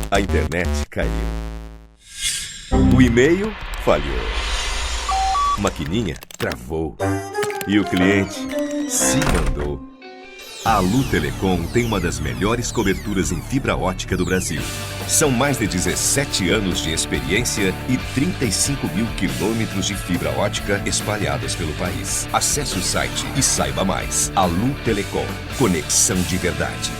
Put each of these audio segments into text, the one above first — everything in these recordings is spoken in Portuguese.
A internet caiu. O e-mail falhou. A maquininha travou. E o cliente se mandou. A Alu Telecom tem uma das melhores coberturas em fibra ótica do Brasil. São mais de 17 anos de experiência e 35 mil quilômetros de fibra ótica espalhados pelo país. Acesse o site e saiba mais. Alu Telecom. Conexão de verdade.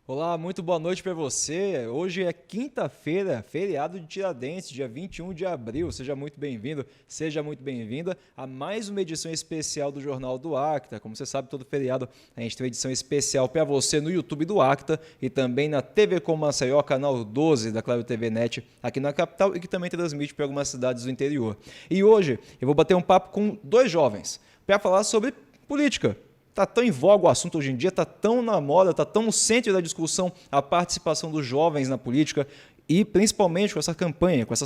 Olá, muito boa noite para você. Hoje é quinta-feira, feriado de Tiradentes, dia 21 de abril. Seja muito bem-vindo, seja muito bem-vinda a mais uma edição especial do Jornal do Acta. Como você sabe, todo feriado a gente tem uma edição especial para você no YouTube do Acta e também na TV Com Maceió, canal 12 da Claro TV Net, aqui na capital e que também transmite para algumas cidades do interior. E hoje eu vou bater um papo com dois jovens para falar sobre política. Está tão em voga o assunto hoje em dia, está tão na moda, está tão no centro da discussão a participação dos jovens na política e principalmente com essas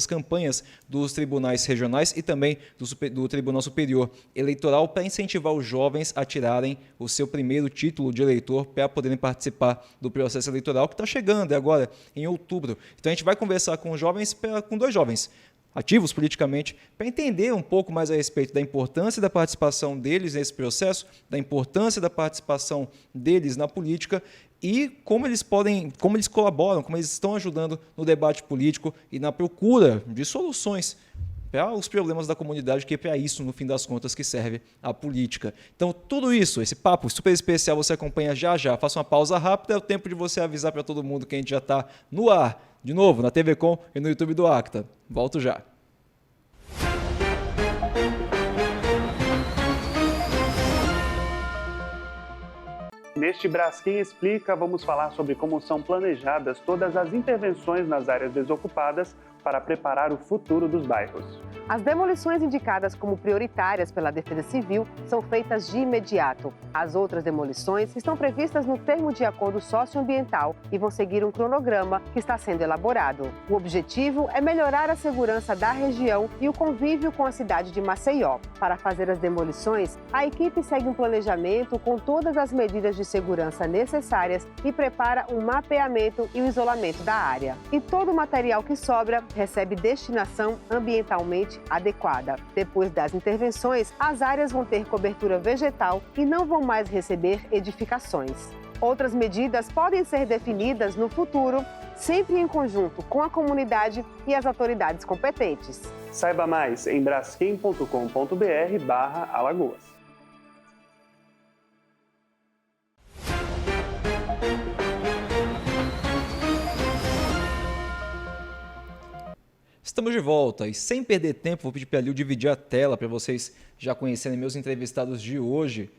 campanhas dos tribunais regionais e também do Tribunal Superior Eleitoral para incentivar os jovens a tirarem o seu primeiro título de eleitor para poderem participar do processo eleitoral que está chegando agora em outubro. Então a gente vai conversar com dois jovens ativos politicamente, para entender um pouco mais a respeito da importância da participação deles nesse processo, da importância da participação deles na política e como eles colaboram, como eles estão ajudando no debate político e na procura de soluções para os problemas da comunidade, que é para isso, no fim das contas, que serve a política. Então, tudo isso, esse papo super especial, você acompanha já já. Faça uma pausa rápida, é o tempo de você avisar para todo mundo que a gente já está no ar, de novo, na TV Com e no YouTube do Acta. Volto já. Neste Braskem Explica, vamos falar sobre como são planejadas todas as intervenções nas áreas desocupadas para preparar o futuro dos bairros. As demolições indicadas como prioritárias pela Defesa Civil são feitas de imediato. As outras demolições estão previstas no termo de acordo socioambiental e vão seguir um cronograma que está sendo elaborado. O objetivo é melhorar a segurança da região e o convívio com a cidade de Maceió. Para fazer as demolições, a equipe segue um planejamento com todas as medidas de segurança necessárias e prepara um mapeamento e o isolamento da área. E todo o material que sobra recebe destinação ambientalmente adequada. Depois das intervenções, as áreas vão ter cobertura vegetal e não vão mais receber edificações. Outras medidas podem ser definidas no futuro, sempre em conjunto com a comunidade e as autoridades competentes. Saiba mais em braskem.com.br/Alagoas. Estamos de volta e sem perder tempo, vou pedir para a Lil dividir a tela para vocês já conhecerem meus entrevistados de hoje.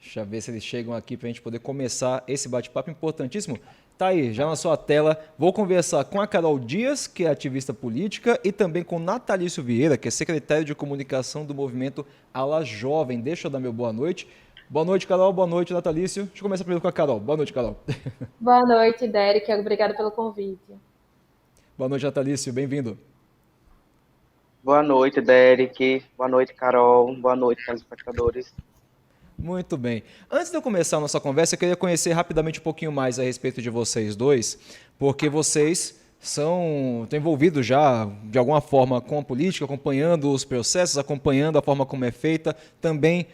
Deixa eu ver se eles chegam aqui para a gente poder começar esse bate-papo importantíssimo. Tá aí, já na sua tela. Vou conversar com a Carol Dias, que é ativista política, e também com Natalício Vieira, que é secretário de comunicação do movimento Ala Jovem. Deixa eu dar meu boa noite. Boa noite, Carol. Boa noite, Natalício. Deixa eu começar primeiro com a Carol. Boa noite, Carol. Boa noite, Derek. Obrigada pelo convite. Boa noite, Natalício. Bem-vindo. Boa noite, Derek. Boa noite, Carol. Boa noite, telespectadores. Muito bem. Antes de eu começar a nossa conversa, eu queria conhecer rapidamente um pouquinho mais a respeito de vocês dois, porque vocês estão envolvidos já, de alguma forma, com a política, acompanhando os processos, acompanhando a forma como é feita, também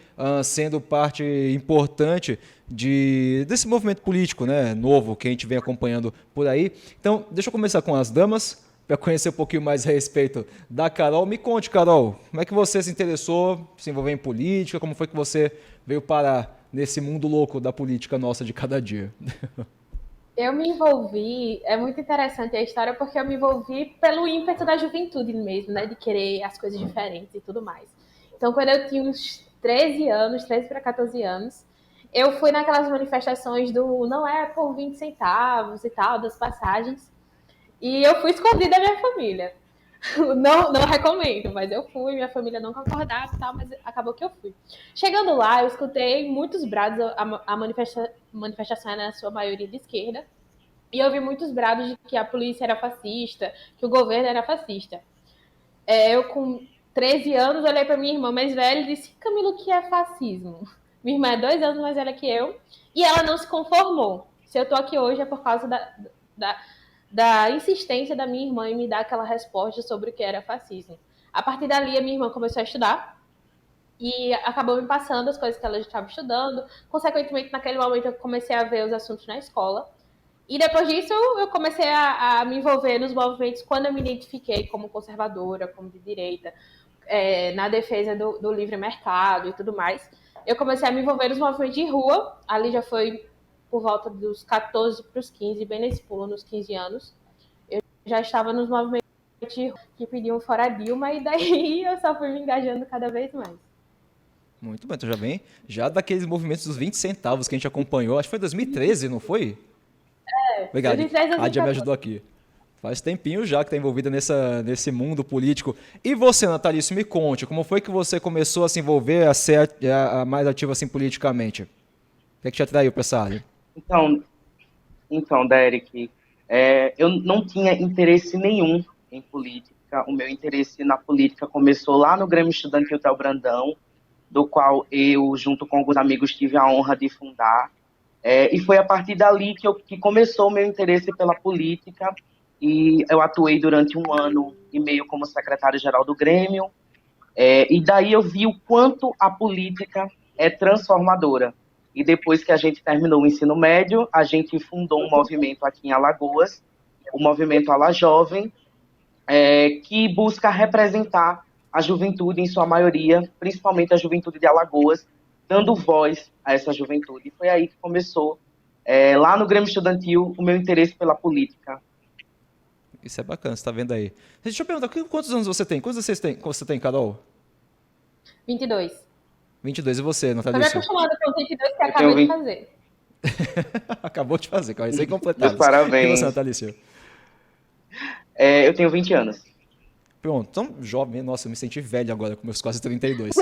sendo parte importante desse movimento político, né, novo que a gente vem acompanhando por aí. Então, deixa eu começar com as damas, para conhecer um pouquinho mais a respeito da Carol. Me conte, Carol, como é que você se interessou, se envolveu em política, como foi que você veio parar nesse mundo louco da política nossa de cada dia? Eu me envolvi, é muito interessante a história, porque eu me envolvi pelo ímpeto da juventude mesmo, né, de querer as coisas diferentes e tudo mais. Então, quando eu tinha uns 13 anos, 13 para 14 anos, eu fui naquelas manifestações do não é por 20 centavos e tal, das passagens, e eu fui escondida da minha família. Não recomendo, mas eu fui, minha família não concordava e tal, mas acabou que eu fui. Chegando lá, eu escutei muitos brados, a manifestação era na sua maioria de esquerda, e eu vi muitos brados de que a polícia era fascista, que o governo era fascista. Eu, com 13 anos, olhei para minha irmã mais velha e disse: Camilo, o que é fascismo? Minha irmã é 2 anos mais velha que eu, e ela não se conformou. Se eu tô aqui hoje é por causa da insistência da minha irmã em me dar aquela resposta sobre o que era fascismo. A partir dali, a minha irmã começou a estudar e acabou me passando as coisas que ela já estava estudando. Consequentemente, naquele momento, eu comecei a ver os assuntos na escola. E depois disso, eu comecei a me envolver nos movimentos quando eu me identifiquei como conservadora, como de direita, na defesa do livre mercado e tudo mais. Eu comecei a me envolver nos movimentos de rua, ali já foi por volta dos 14 para os 15, bem nesse pulo, nos 15 anos. Eu já estava nos movimentos de rua que pediam fora Dilma, e daí eu só fui me engajando cada vez mais. Muito bem, então já daqueles movimentos dos 20 centavos que a gente acompanhou, acho que foi 2013, não foi? Obrigado, 2013, a Adia me ajudou aqui. Faz tempinho já que está envolvida nesse mundo político. E você, Natalício, me conte, como foi que você começou a se envolver, a ser a mais ativa assim politicamente? O que é que te atraiu para essa área? Então, Derek, eu não tinha interesse nenhum em política. O meu interesse na política começou lá no Grêmio Estudantil Tel Brandão, do qual eu, junto com alguns amigos, tive a honra de fundar. E foi a partir dali que começou o meu interesse pela política, e eu atuei durante 1 ano e meio como secretário-geral do Grêmio, e daí eu vi o quanto a política é transformadora. E depois que a gente terminou o ensino médio, a gente fundou um movimento aqui em Alagoas, o Movimento Ala Jovem, que busca representar a juventude em sua maioria, principalmente a juventude de Alagoas, dando voz a essa juventude. E foi aí que começou, lá no Grêmio Estudantil, o meu interesse pela política. Isso é bacana, você está vendo aí. Deixa eu perguntar, quantos anos você tem? Quantos você tem, Carol? 22. 22, e você, Tô me Natalício? acostumada com 22 que acabei de fazer. Acabou de fazer, com recém-completado. Parabéns. E você, Natalício? Eu tenho 20 anos. Pronto, tão jovem, nossa, eu me senti velho agora com meus quase 32.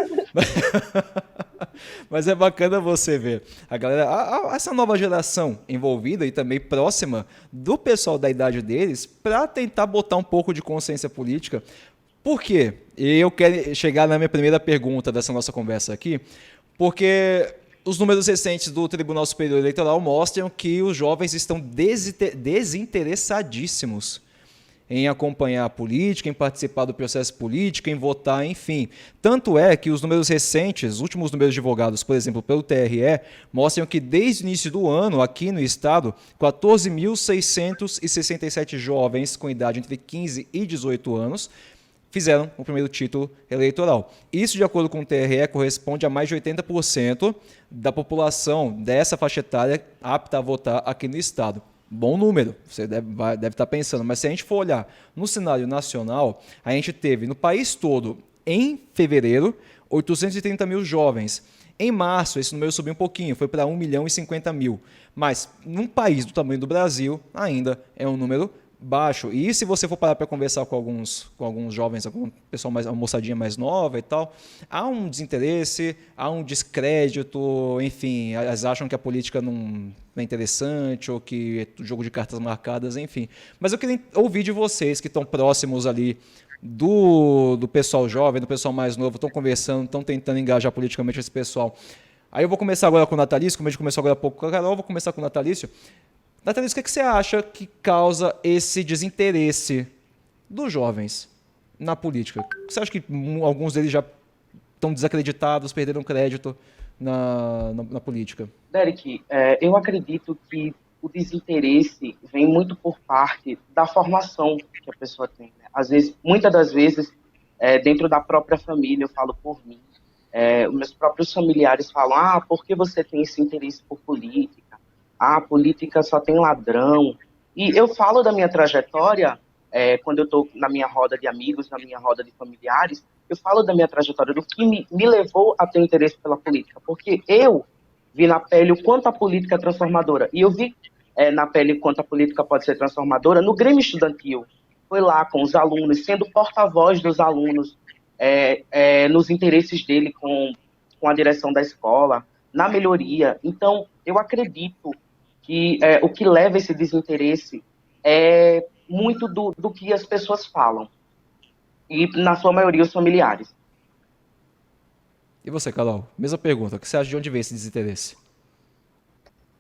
Mas é bacana você ver a galera, essa nova geração envolvida e também próxima do pessoal da idade deles, para tentar botar um pouco de consciência política. Por quê? Eu quero chegar na minha primeira pergunta dessa nossa conversa aqui, porque os números recentes do Tribunal Superior Eleitoral mostram que os jovens estão desinteressadíssimos em acompanhar a política, em participar do processo político, em votar, enfim. Tanto é que os números recentes, os últimos números divulgados, por exemplo, pelo TRE, mostram que desde o início do ano, aqui no estado, 14.667 jovens com idade entre 15 e 18 anos fizeram o primeiro título eleitoral. Isso, de acordo com o TRE, corresponde a mais de 80% da população dessa faixa etária apta a votar aqui no estado. Bom número, você deve estar pensando, mas se a gente for olhar no cenário nacional, a gente teve no país todo, em fevereiro, 830 mil jovens. Em março, esse número subiu um pouquinho, foi para 1.050.000. Mas, num país do tamanho do Brasil, ainda é um número baixo. E se você for parar para conversar com alguns jovens, algum pessoal uma moçadinha mais nova e tal, há um desinteresse, há um descrédito, enfim, elas acham que a política não é interessante ou que é jogo de cartas marcadas, enfim. Mas eu queria ouvir de vocês que estão próximos ali do pessoal jovem, do pessoal mais novo, estão conversando, estão tentando engajar politicamente esse pessoal. Aí eu vou começar agora com o Natalício, como a gente começou agora há pouco com a Carol, vou começar com o Natalício. Natalício, o que você acha que causa esse desinteresse dos jovens na política? Você acha que alguns deles já estão desacreditados, perderam crédito na política? Derek, eu acredito que o desinteresse vem muito por parte da formação que a pessoa tem, né? Às vezes, muitas das vezes, dentro da própria família, eu falo por mim, os meus próprios familiares falam, por que você tem esse interesse por política? A política só tem ladrão. E eu falo da minha trajetória, quando eu estou na minha roda de amigos, na minha roda de familiares, eu falo da minha trajetória, do que me levou a ter interesse pela política. Porque eu vi na pele o quanto a política é transformadora. E eu vi na pele o quanto a política pode ser transformadora no Grêmio Estudantil. foi lá com os alunos, sendo porta-voz dos alunos, nos interesses dele com a direção da escola, na melhoria. Então, eu acredito que o que leva esse desinteresse é muito do que as pessoas falam, e, na sua maioria, os familiares. E você, Carol? Mesma pergunta. O que você acha de onde vem esse desinteresse?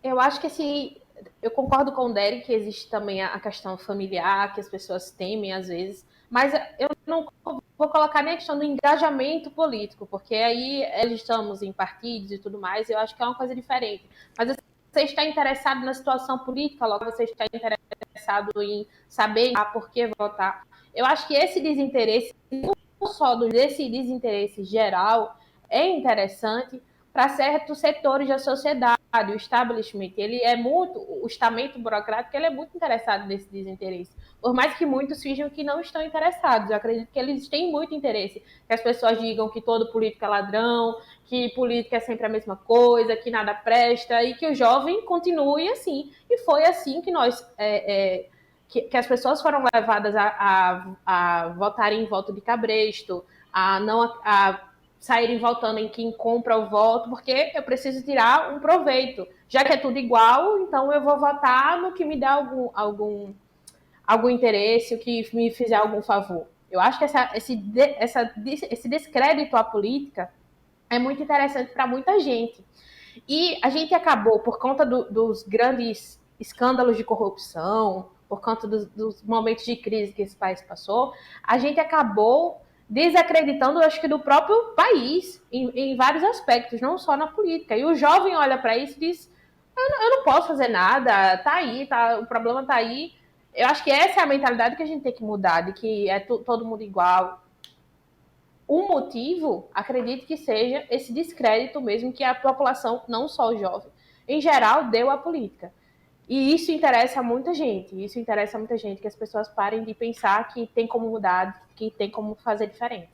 Eu acho que eu concordo com o Derek que existe também a questão familiar, que as pessoas temem às vezes, mas eu não vou colocar nem a questão do engajamento político, porque aí estamos em partidos e tudo mais, eu acho que é uma coisa diferente. Mas você está interessado na situação política, logo você está interessado em saber por que votar. Eu acho que esse desinteresse, não só desse desinteresse geral, é interessante para certos setores da sociedade. O establishment, o estamento burocrático, ele é muito interessado nesse desinteresse. Por mais que muitos finjam que não estão interessados, eu acredito que eles têm muito interesse. Que as pessoas digam que todo político é ladrão, que política é sempre a mesma coisa, que nada presta, e que o jovem continue assim. E foi assim que que as pessoas foram levadas a votarem em voto de cabresto, a saírem votando em quem compra o voto, porque eu preciso tirar um proveito. Já que é tudo igual, então eu vou votar no que me dá algum interesse, o que me fizer algum favor. Eu acho que esse descrédito à política é muito interessante para muita gente. E a gente acabou, por conta dos grandes escândalos de corrupção, por conta dos momentos de crise que esse país passou, a gente acabou desacreditando, acho que, do próprio país, em vários aspectos, não só na política. E o jovem olha para isso e diz, eu não posso fazer nada, tá aí, o problema tá aí. Eu acho que essa é a mentalidade que a gente tem que mudar, de que é todo mundo igual. O motivo, acredito que seja esse descrédito mesmo que a população, não só o jovem, em geral, deu à política. E isso interessa a muita gente, que as pessoas parem de pensar que tem como mudar, que tem como fazer diferente.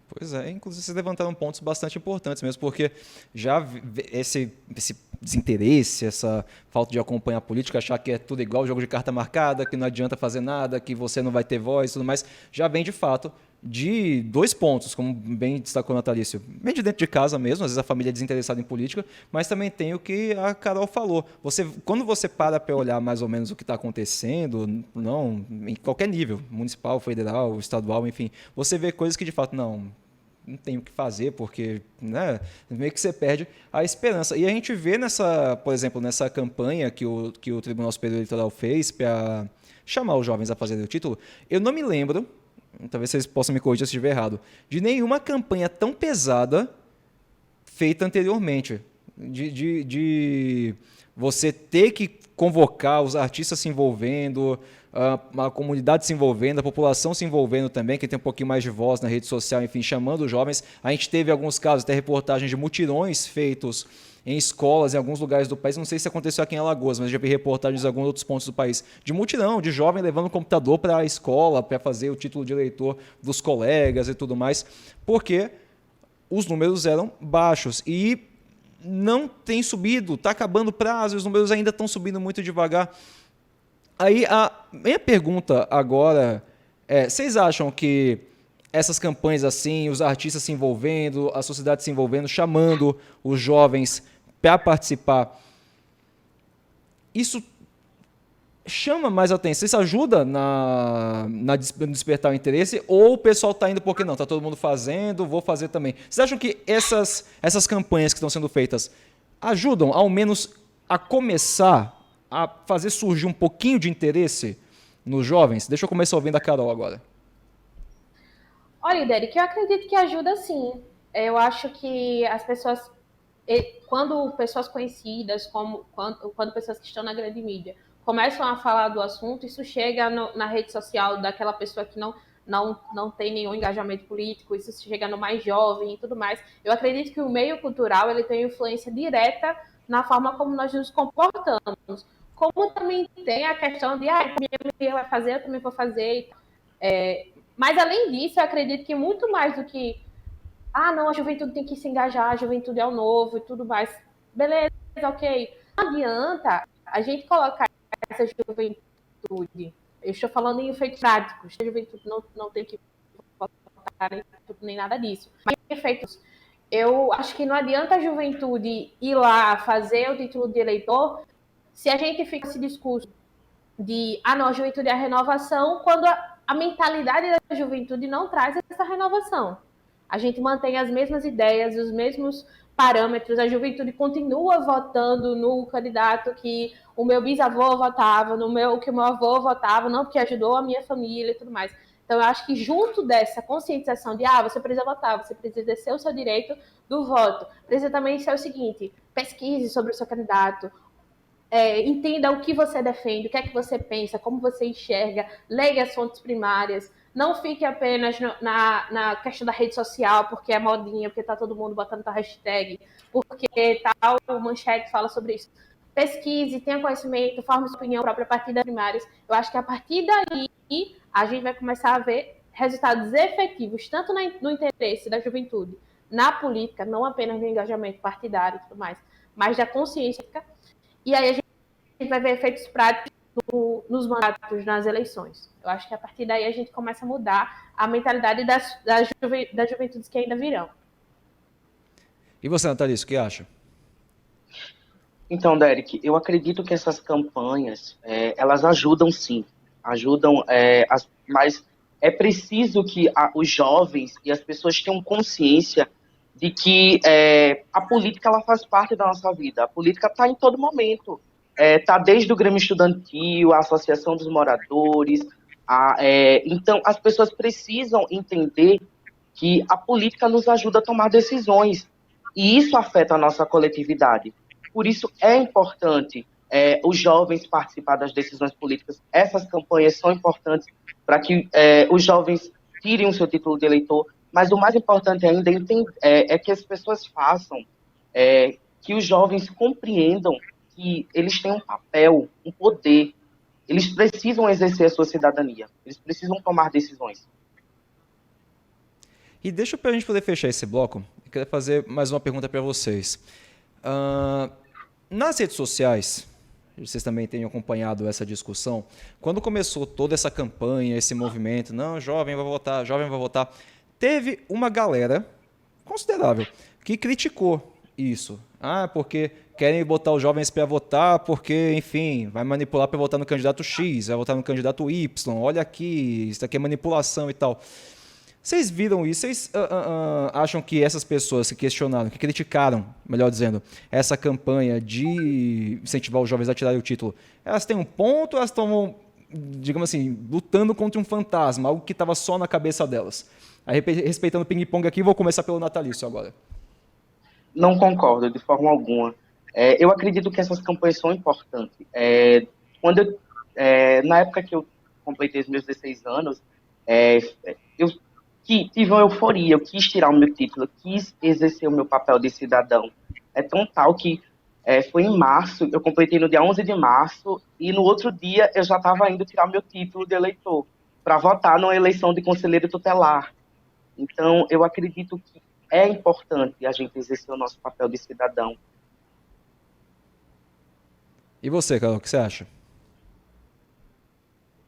Pois é, inclusive vocês levantaram pontos bastante importantes mesmo, porque já esse desinteresse, essa falta de acompanhar a política, achar que é tudo igual, jogo de carta marcada, que não adianta fazer nada, que você não vai ter voz e tudo mais, já vem de fato de dois pontos, como bem destacou o Natalício. Bem de dentro de casa mesmo, às vezes a família é desinteressada em política, mas também tem o que a Carol falou. Quando você para olhar mais ou menos o que está acontecendo, não, em qualquer nível, municipal, federal, estadual, enfim, você vê coisas que de fato não tem o que fazer, porque né, meio que você perde a esperança. E a gente vê por exemplo, nessa campanha que o Tribunal Superior Eleitoral fez para chamar os jovens a fazerem o título, eu não me lembro, talvez vocês possam me corrigir se estiver errado, de nenhuma campanha tão pesada feita anteriormente. De você ter que convocar os artistas se envolvendo, a comunidade se envolvendo, a população se envolvendo também, que tem um pouquinho mais de voz na rede social, enfim, chamando os jovens. A gente teve alguns casos, até reportagens de mutirões feitos em escolas, em alguns lugares do país. Não sei se aconteceu aqui em Alagoas, mas já vi reportagens em alguns outros pontos do país, de mutirão, de jovem levando o computador para a escola, para fazer o título de eleitor dos colegas e tudo mais, porque os números eram baixos. E não tem subido, está acabando o prazo, os números ainda estão subindo muito devagar. Aí a minha pergunta agora é, vocês acham que essas campanhas assim, os artistas se envolvendo, a sociedade se envolvendo, chamando os jovens para participar, isso chama mais atenção, isso ajuda no despertar o interesse, ou o pessoal está indo porque não, está todo mundo fazendo, vou fazer também. Vocês acham que essas campanhas que estão sendo feitas ajudam, ao menos, a começar a fazer surgir um pouquinho de interesse nos jovens? Deixa eu começar ouvindo a Carol agora. Olha, Derek, eu acredito que ajuda sim. Eu acho que as pessoas, quando pessoas conhecidas, quando pessoas que estão na grande mídia, começam a falar do assunto, isso chega na rede social daquela pessoa que não tem nenhum engajamento político, isso chega no mais jovem e tudo mais. Eu acredito que o meio cultural ele tem influência direta na forma como nós nos comportamos. Como também tem a questão de, minha amiga vai fazer, eu também vou fazer. Mas, além disso, eu acredito que muito mais do que não, a juventude tem que se engajar, a juventude é o novo e tudo mais. Beleza, ok. Não adianta a gente colocar essa juventude Eu estou falando em efeitos práticos. A juventude não tem que votar nem nada disso. Mas efeitos, eu acho que não adianta a juventude ir lá fazer o título de eleitor se a gente fica esse discurso de não, a juventude é a renovação, quando a mentalidade da juventude não traz essa renovação. A gente mantém as mesmas ideias, os mesmos parâmetros, a juventude continua votando no candidato que o meu bisavô votava, que o meu avô votava, não porque ajudou a minha família e tudo mais. Então, eu acho que junto dessa conscientização de você precisa votar, você precisa exercer o seu direito do voto, precisa também ser o seguinte, pesquise sobre o seu candidato, entenda o que você defende, o que é que você pensa, como você enxerga, leia as fontes primárias, não fique apenas na questão da rede social, porque é modinha, porque está todo mundo botando tal hashtag, porque tal manchete fala sobre isso. Pesquise, tenha conhecimento, forme sua opinião própria a partir das primárias. Eu acho que a partir daí a gente vai começar a ver resultados efetivos, tanto no interesse da juventude, na política, não apenas no engajamento partidário e tudo mais, mas da consciência. E aí a gente vai ver efeitos práticos nos mandatos, nas eleições. Eu acho que a partir daí a gente começa a mudar a mentalidade das juventudes que ainda virão. E você, Natalice, o que acha? Então, Derek, eu acredito que essas campanhas, elas ajudam sim, mas é preciso que os jovens e as pessoas tenham consciência de que a política ela faz parte da nossa vida. A política está em todo momento. Está desde o Grêmio Estudantil, a Associação dos Moradores. Então, as pessoas precisam entender que a política nos ajuda a tomar decisões. E isso afeta a nossa coletividade. Por isso, é importante os jovens participar das decisões políticas. Essas campanhas são importantes para que os jovens tirem o seu título de eleitor. Mas o mais importante ainda é que as pessoas façam, que os jovens compreendam que eles têm um papel, um poder. Eles precisam exercer a sua cidadania. Eles precisam tomar decisões. E deixa para a gente poder fechar esse bloco, eu queria fazer mais uma pergunta para vocês. Nas redes sociais, vocês também têm acompanhado essa discussão, quando começou toda essa campanha, esse movimento, não, jovem vai votar, teve uma galera considerável que criticou isso. Porque querem botar os jovens para votar, porque, enfim, vai manipular para votar no candidato X, vai votar no candidato Y, olha aqui, isso aqui é manipulação e tal. Vocês viram isso? Vocês acham que essas pessoas que questionaram, que criticaram, melhor dizendo, essa campanha de incentivar os jovens a tirarem o título, elas têm um ponto ou elas estão, digamos assim, lutando contra um fantasma, algo que estava só na cabeça delas? Aí, respeitando o ping-pong aqui, vou começar pelo Natalício agora. Não concordo de forma alguma. Eu acredito que essas campanhas são importantes. Na época que eu completei os meus 16 anos, eu tive uma euforia, eu quis tirar o meu título, eu quis exercer o meu papel de cidadão. É tão tal que foi em março, eu completei no dia 11 de março, e no outro dia eu já estava indo tirar o meu título de eleitor, para votar numa eleição de conselheiro tutelar. Então, eu acredito que é importante a gente exercer o nosso papel de cidadão. E você, Carol, o que você acha?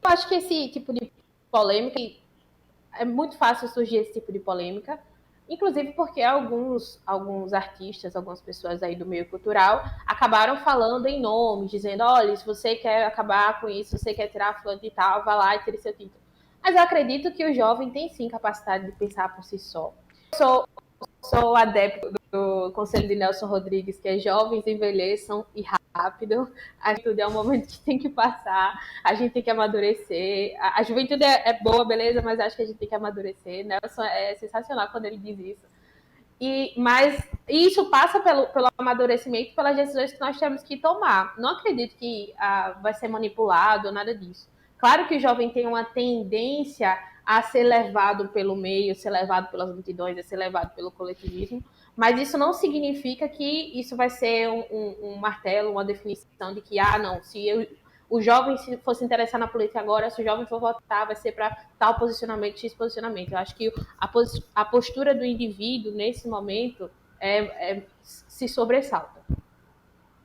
Eu acho que esse tipo de polêmica, é muito fácil surgir esse tipo de polêmica, inclusive porque alguns artistas, algumas pessoas aí do meio cultural acabaram falando em nome, dizendo, olha, se você quer acabar com isso, se você quer tirar fulano de tal, vá lá e tire seu título. Mas eu acredito que o jovem tem sim capacidade de pensar por si só. Eu sou adepto do conselho de Nelson Rodrigues, que é jovens envelheçam e rápido. A juventude é um momento que tem que passar, a gente tem que amadurecer. A juventude é boa, beleza, mas acho que a gente tem que amadurecer. Nelson é sensacional quando ele diz isso. Mas isso passa pelo amadurecimento, pelas decisões que nós temos que tomar. Não acredito que vai ser manipulado ou nada disso. Claro que o jovem tem uma tendência a ser levado pelo meio, ser levado pelas multidões, a ser levado pelo coletivismo, mas isso não significa que isso vai ser um martelo, uma definição de que, não, se o jovem se fosse interessar na política agora, se o jovem for votar, vai ser para tal posicionamento, X posicionamento. Eu acho que a postura do indivíduo, nesse momento, se sobressalta.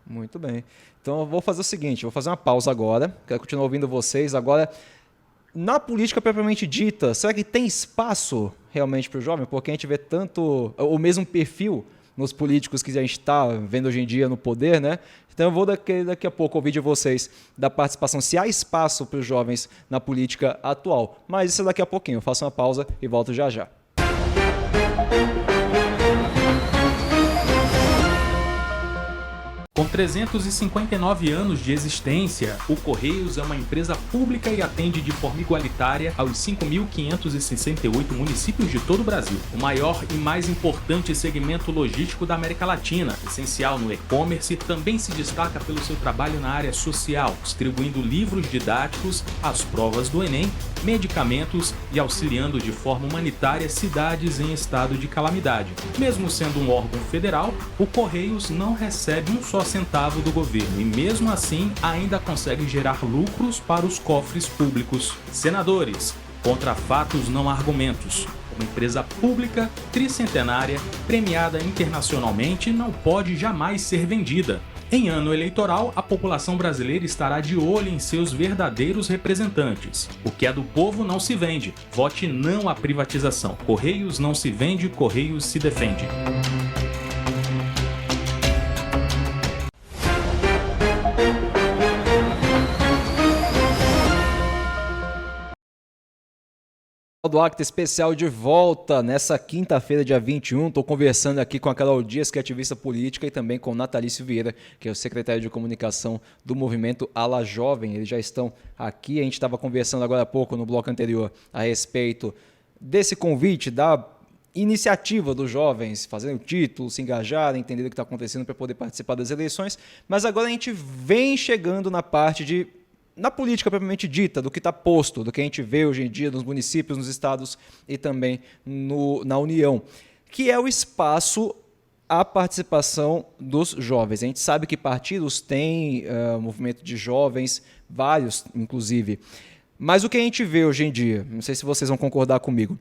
Muito bem. Então eu vou fazer o seguinte, vou fazer uma pausa agora, quero continuar ouvindo vocês. Agora, Na política propriamente dita, será que tem espaço realmente para o jovem? Porque a gente vê tanto o mesmo perfil nos políticos que a gente está vendo hoje em dia no poder, né? Então eu vou daqui a pouco ouvir de vocês da participação, se há espaço para os jovens na política atual. Mas isso daqui a pouquinho. Eu faço uma pausa e volto já já. Com 359 anos de existência, o Correios é uma empresa pública e atende de forma igualitária aos 5.568 municípios de todo o Brasil. O maior e mais importante segmento logístico da América Latina, essencial no e-commerce, também se destaca pelo seu trabalho na área social, distribuindo livros didáticos, as provas do Enem, medicamentos e auxiliando de forma humanitária cidades em estado de calamidade. Mesmo sendo um órgão federal, o Correios não recebe um só centavo do governo e mesmo assim ainda consegue gerar lucros para os cofres públicos. Senadores, contra fatos não há argumentos. Uma empresa pública, tricentenária, premiada internacionalmente, não pode jamais ser vendida. Em ano eleitoral, a população brasileira estará de olho em seus verdadeiros representantes. O que é do povo não se vende. Vote não à privatização. Correios não se vende, Correios se defende. Do Acta Especial de volta nessa quinta-feira, dia 21. Estou conversando aqui com a Carol Dias, que é ativista política, e também com o Natalício Vieira, que é o secretário de comunicação do movimento Ala Jovem. Eles já estão aqui. A gente estava conversando agora há pouco, no bloco anterior, a respeito desse convite, da iniciativa dos jovens fazerem o título, se engajarem, entender o que está acontecendo para poder participar das eleições. Mas agora a gente vem chegando na parte na política propriamente dita, do que está posto, do que a gente vê hoje em dia nos municípios, nos estados e também na União, que é o espaço à participação dos jovens. A gente sabe que partidos têm movimento de jovens, vários inclusive, mas o que a gente vê hoje em dia, não sei se vocês vão concordar comigo,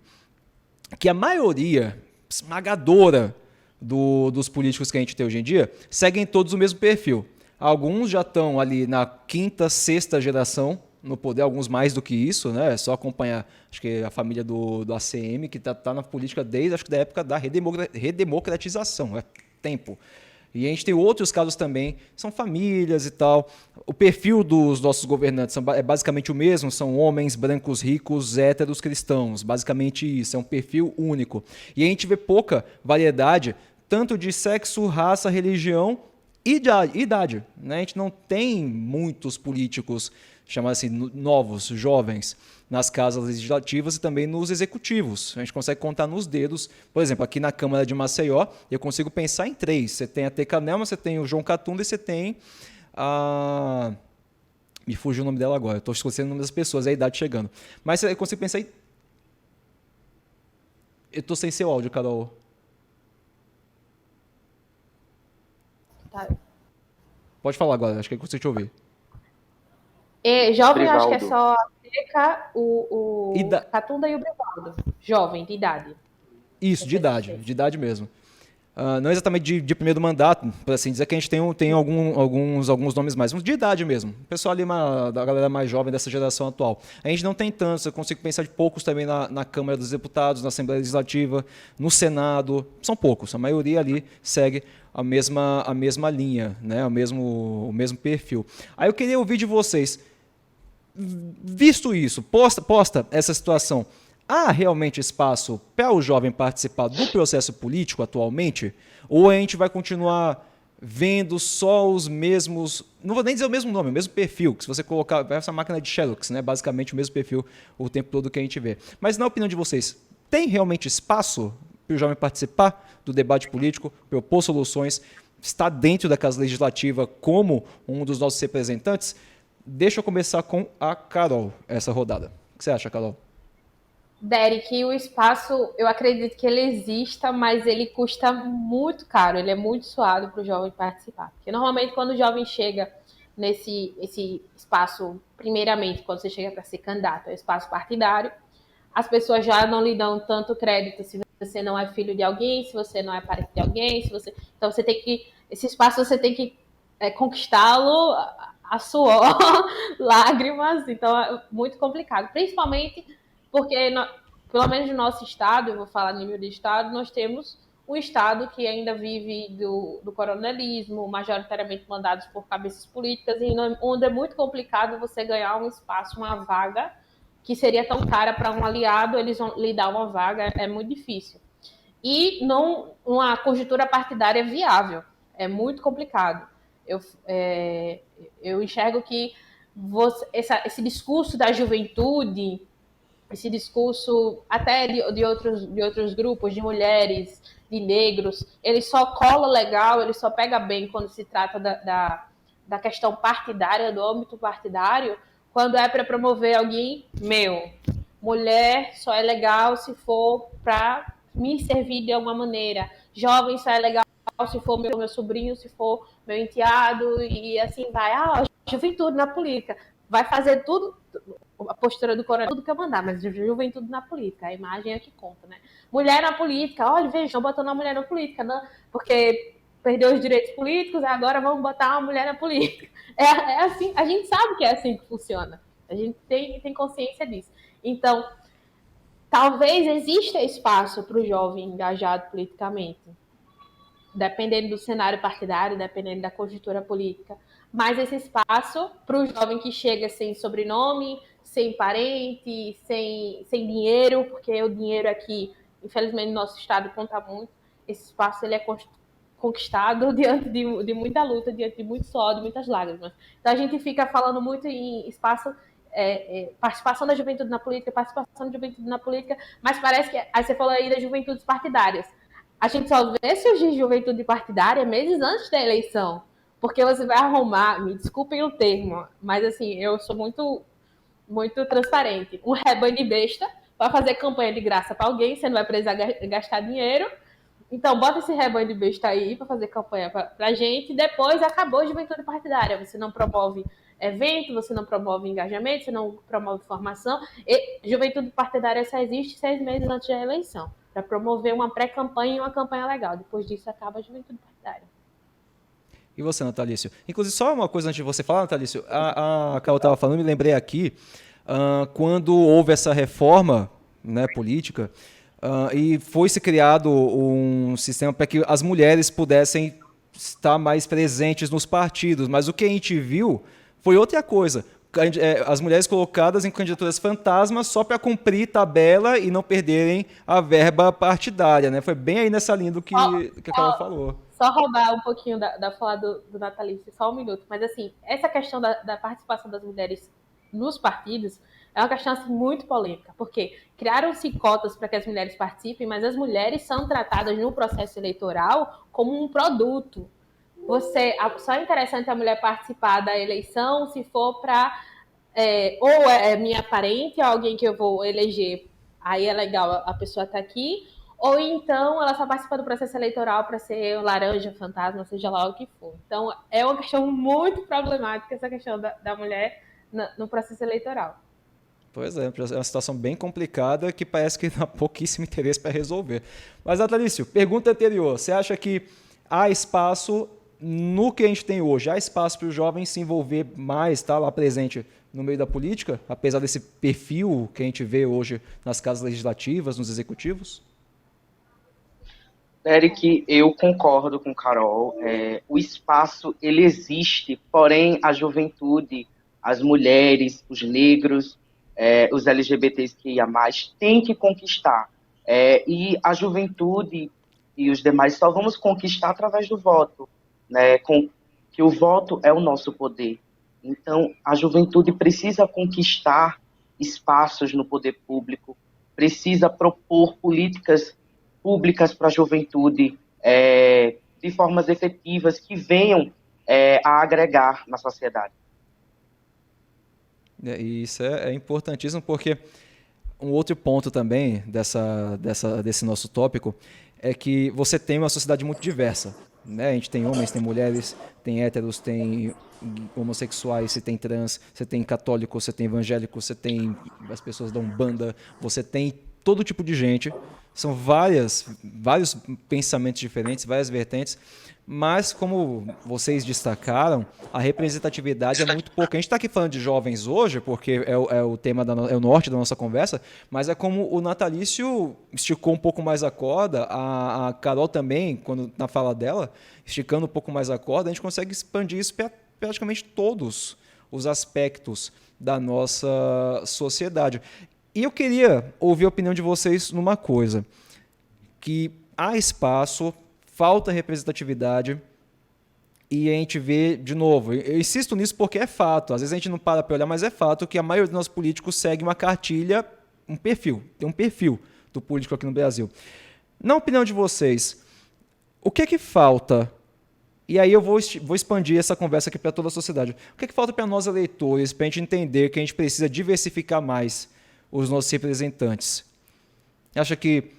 que a maioria esmagadora dos políticos que a gente tem hoje em dia seguem todos o mesmo perfil. Alguns já estão ali na quinta, sexta geração no poder, alguns mais do que isso, né? É só acompanhar, acho que a família do ACM, que tá na política desde, acho que da época da redemocratização, é tempo. E a gente tem outros casos também, são famílias e tal. O perfil dos nossos governantes é basicamente o mesmo, são homens brancos, ricos, héteros, cristãos, basicamente isso, é um perfil único. E a gente vê pouca variedade, tanto de sexo, raça, religião, idade, né? A gente não tem muitos políticos, chamados assim, novos, jovens, nas casas legislativas e também nos executivos. A gente consegue contar nos dedos. Por exemplo, aqui na Câmara de Maceió, eu consigo pensar em 3. Você tem a Teca Nelma, você tem o João Catunda e você tem a... Me fugiu o nome dela agora, eu estou esquecendo o nome das pessoas, é a idade chegando. Mas eu consigo pensar em... Eu estou sem seu áudio, Carol. Tá. Pode falar agora, acho que eu consigo te ouvir. Jovem, Brivaldo. acho que é só a Teca, o Catunda e o Brivaldo. Jovem, de idade. Isso, de idade mesmo. Não exatamente de primeiro mandato, por assim dizer, que a gente tem alguns nomes mais, de idade mesmo. O pessoal ali, da galera mais jovem dessa geração atual. A gente não tem tantos, eu consigo pensar de poucos também na Câmara dos Deputados, na Assembleia Legislativa, no Senado. São poucos, a maioria ali segue a mesma linha, né? o mesmo perfil. Aí eu queria ouvir de vocês, visto isso, posta essa situação, há realmente espaço para o jovem participar do processo político atualmente? Ou a gente vai continuar vendo só os mesmos, não vou nem dizer o mesmo nome, o mesmo perfil, que se você colocar essa máquina de Xerox, né, basicamente o mesmo perfil o tempo todo que a gente vê. Mas na opinião de vocês, tem realmente espaço para o jovem participar do debate político, propor soluções, estar dentro da Casa Legislativa como um dos nossos representantes? Deixa eu começar com a Carol, essa rodada. O que você acha, Carol? Derek, o espaço, eu acredito que ele exista, mas ele custa muito caro, ele é muito suado para o jovem participar. Porque normalmente quando o jovem chega esse espaço, primeiramente, quando você chega para ser candidato, é espaço partidário, as pessoas já não lhe dão tanto crédito se você não é filho de alguém, se você não é parente de alguém, então você tem que, esse espaço você tem que conquistá-lo a suor, lágrimas, então é muito complicado. Principalmente porque, pelo menos no nosso estado, eu vou falar nível de estado, nós temos um estado que ainda vive do coronelismo, majoritariamente mandados por cabeças políticas, e onde é muito complicado você ganhar um espaço, uma vaga, que seria tão cara para um aliado, eles vão lhe dar uma vaga, é muito difícil. E não uma conjuntura partidária viável, é muito complicado. Eu enxergo que esse discurso da juventude, esse discurso até de outros grupos, de mulheres, de negros, ele só cola legal, ele só pega bem quando se trata da questão partidária, do âmbito partidário, quando é para promover alguém meu. Mulher só é legal se for para me servir de alguma maneira. Jovem só é legal se for meu sobrinho, se for meu enteado, e assim vai. Juventude na política. Vai fazer tudo, a postura do coronel, tudo que eu mandar, mas juventude na política, a imagem é que conta, né? Mulher na política, olha, veja, estão botando a mulher na política, não? Porque perdeu os direitos políticos, agora vamos botar uma mulher na política. É assim, a gente sabe que é assim que funciona. A gente tem consciência disso. Então, talvez exista espaço para o jovem engajado politicamente, dependendo do cenário partidário, dependendo da conjuntura política. Mas esse espaço para o jovem que chega sem sobrenome, sem parente, sem dinheiro, porque o dinheiro aqui, infelizmente, no nosso estado conta muito. Esse espaço ele é conquistado diante de muita luta, diante de muito suor, de muitas lágrimas. Então a gente fica falando muito em espaço, participação da juventude na política, mas parece que, aí você falou aí das juventudes partidárias. A gente só vê surgir juventude partidária meses antes da eleição, porque você vai arrumar, me desculpem o termo, mas assim, eu sou muito, muito transparente, um rebanho de besta para fazer campanha de graça para alguém, você não vai precisar gastar dinheiro, então bota esse rebanho de besta aí para fazer campanha para a gente, e depois acabou a juventude partidária, você não promove evento, você não promove engajamento, você não promove formação, e juventude partidária só existe 6 meses antes da eleição, para promover uma pré-campanha e uma campanha legal, depois disso acaba a juventude partidária. E você, Natalício? Inclusive, só uma coisa antes de você falar, Natalício, a Carol estava falando, me lembrei aqui, quando houve essa reforma, né, política, e foi-se criado um sistema para que as mulheres pudessem estar mais presentes nos partidos, mas o que a gente viu foi outra coisa. As mulheres colocadas em candidaturas fantasmas só para cumprir tabela e não perderem a verba partidária, né? Foi bem aí nessa linha do que a Carol falou. Só roubar um pouquinho da fala do Natalício, só um minuto. Mas, assim, essa questão da participação das mulheres nos partidos é uma questão assim, muito polêmica, porque criaram-se cotas para que as mulheres participem, mas as mulheres são tratadas no processo eleitoral como um produto. Só é interessante a mulher participar da eleição se for para ou é minha parente, ou alguém que eu vou eleger, aí é legal a pessoa estar aqui, ou então ela só participa do processo eleitoral para ser laranja, fantasma, seja lá o que for. Então é uma questão muito problemática essa questão da mulher no processo eleitoral. Pois é uma situação bem complicada que parece que não há pouquíssimo interesse para resolver. Mas, Natalício, pergunta anterior, você acha que há espaço no que a gente tem hoje, há espaço para o jovem se envolver mais, estar lá presente no meio da política, apesar desse perfil que a gente vê hoje nas casas legislativas, nos executivos? Eric, eu concordo com Carol. O espaço, ele existe, porém a juventude, as mulheres, os negros, os LGBTs que ia mais, tem que conquistar. E a juventude e os demais só vamos conquistar através do voto. Né, que o voto é o nosso poder. Então, a juventude precisa conquistar espaços no poder público, precisa propor políticas públicas para a juventude de formas efetivas que venham a agregar na sociedade. E isso é importantíssimo porque um outro ponto também desse nosso tópico é que você tem uma sociedade muito diversa. Né? A gente tem homens, tem mulheres, tem héteros, tem homossexuais, você tem trans, você tem católico, você tem evangélico, você tem as pessoas da Umbanda, você tem todo tipo de gente, são vários pensamentos diferentes, várias vertentes, mas como vocês destacaram, a representatividade é muito pouca. A gente está aqui falando de jovens hoje, porque é o tema, é o norte da nossa conversa, mas é como o Natalício esticou um pouco mais a corda, a Carol também, quando na fala dela, esticando um pouco mais a corda, a gente consegue expandir isso para praticamente todos os aspectos da nossa sociedade. E eu queria ouvir a opinião de vocês numa coisa, que há espaço, falta representatividade, e a gente vê, de novo, eu insisto nisso porque é fato, às vezes a gente não para olhar, mas é fato que a maioria dos nossos políticos segue uma cartilha, tem um perfil do político aqui no Brasil. Na opinião de vocês, o que é que falta? E aí eu vou expandir essa conversa aqui para toda a sociedade. O que é que falta para nós eleitores, para a gente entender que a gente precisa diversificar mais os nossos representantes? Acha que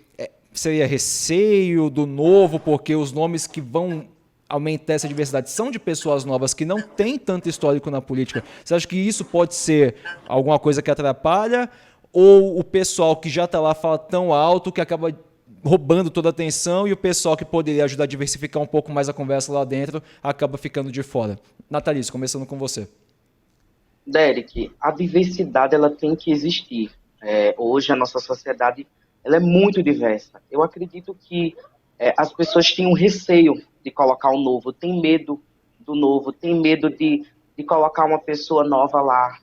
seria receio do novo, porque os nomes que vão aumentar essa diversidade são de pessoas novas que não têm tanto histórico na política? Você acha que isso pode ser alguma coisa que atrapalha? Ou o pessoal que já está lá fala tão alto que acaba roubando toda a atenção e o pessoal que poderia ajudar a diversificar um pouco mais a conversa lá dentro acaba ficando de fora? Natalício, começando com você. Derek, a diversidade ela tem que existir. Hoje a nossa sociedade ela é muito diversa. Eu acredito que as pessoas têm um receio de colocar o novo, tem medo do novo, tem medo de colocar uma pessoa nova lá,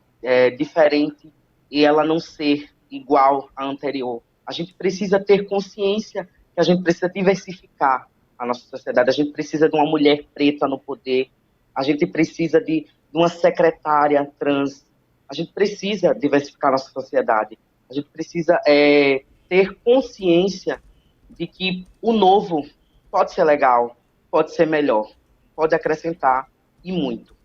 diferente, e ela não ser igual à anterior. A gente precisa ter consciência que a gente precisa diversificar a nossa sociedade. A gente precisa de uma mulher preta no poder. A gente precisa de uma secretária trans. A gente precisa diversificar a nossa sociedade. A gente precisa ter consciência de que o novo pode ser legal, pode ser melhor, pode acrescentar e muito.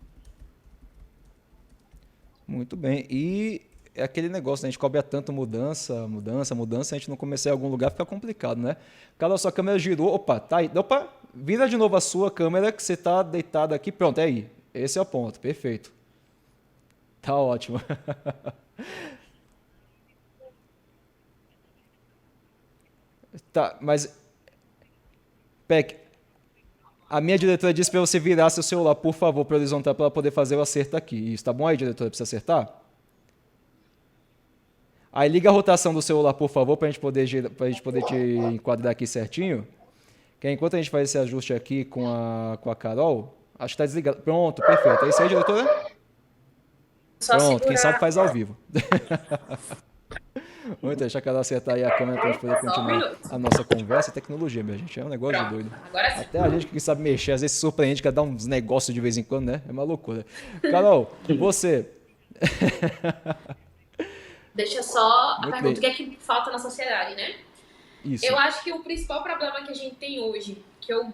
Muito bem. E é aquele negócio, né? A gente cobra tanto mudança, a gente não começar em algum lugar, fica complicado, né? Cara, a sua câmera girou, opa, tá aí. Opa, vira de novo a sua câmera que você tá deitado aqui, pronto, é aí. Esse é o ponto, perfeito. Tá ótimo. Tá, mas Peck, a minha diretora disse para você virar seu celular, por favor, para horizontal, para ela poder fazer o acerto aqui. Isso, tá bom aí, diretora? Precisa acertar? Aí liga a rotação do celular, por favor, para a gente poder te enquadrar aqui certinho. Que enquanto a gente faz esse ajuste aqui com a Carol, acho que está desligado. Pronto, perfeito. É isso aí, diretora? Só Pronto, segurar. quem sabe faz ao vivo. Vamos deixar a Carol acertar aí a câmera para a gente poder continuar a nossa conversa. Tecnologia, minha gente, é um negócio de doido. Agora sim. Até a gente que sabe mexer, às vezes se surpreende, que dá uns negócios de vez em quando, né? É uma loucura. Carol, você... Deixa só a Muito pergunta: bem. o que é que falta na sociedade, né? Isso. Eu acho que o principal problema que a gente tem hoje, que eu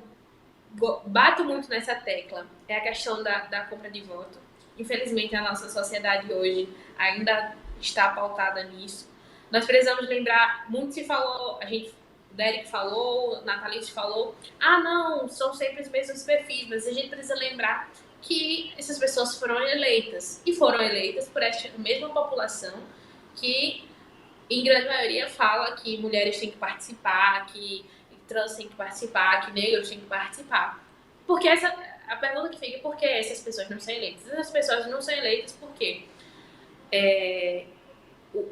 bato muito nessa tecla, é a questão da compra de voto. Infelizmente, a nossa sociedade hoje ainda está pautada nisso. Nós precisamos lembrar, muito se falou, o Derek falou, o Natalício falou, não, são sempre os mesmos perfis, mas a gente precisa lembrar que essas pessoas foram eleitas, e foram eleitas por esta mesma população que, em grande maioria, fala que mulheres têm que participar, que trans têm que participar, que negros têm que participar. Porque a pergunta que fica é por que essas pessoas não são eleitas? Essas pessoas não são eleitas porque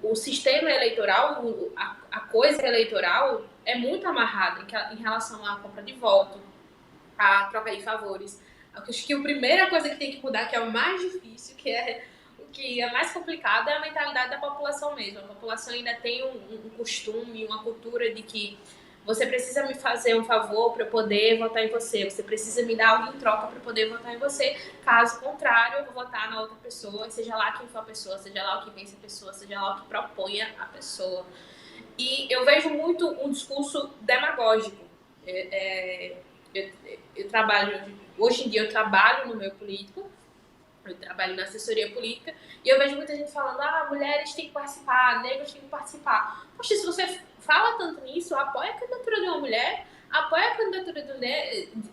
o sistema eleitoral, a coisa eleitoral é muito amarrada em relação à compra de voto, à troca de favores. Acho que a primeira coisa que tem que mudar, que é o mais difícil, que é mais complicado, é a mentalidade da população mesmo. A população ainda tem um costume, uma cultura de que você precisa me fazer um favor para eu poder votar em você, você precisa me dar algo em troca para eu poder votar em você, caso contrário, eu vou votar na outra pessoa, seja lá quem for a pessoa, seja lá o que pense a pessoa, seja lá o que proponha a pessoa. E eu vejo muito um discurso demagógico. Eu trabalho, hoje em dia eu trabalho no meio político, eu trabalho na assessoria política, e eu vejo muita gente falando, mulheres têm que participar, negros têm que participar. Poxa, se você fala tanto nisso, apoia a candidatura de uma mulher, apoia a candidatura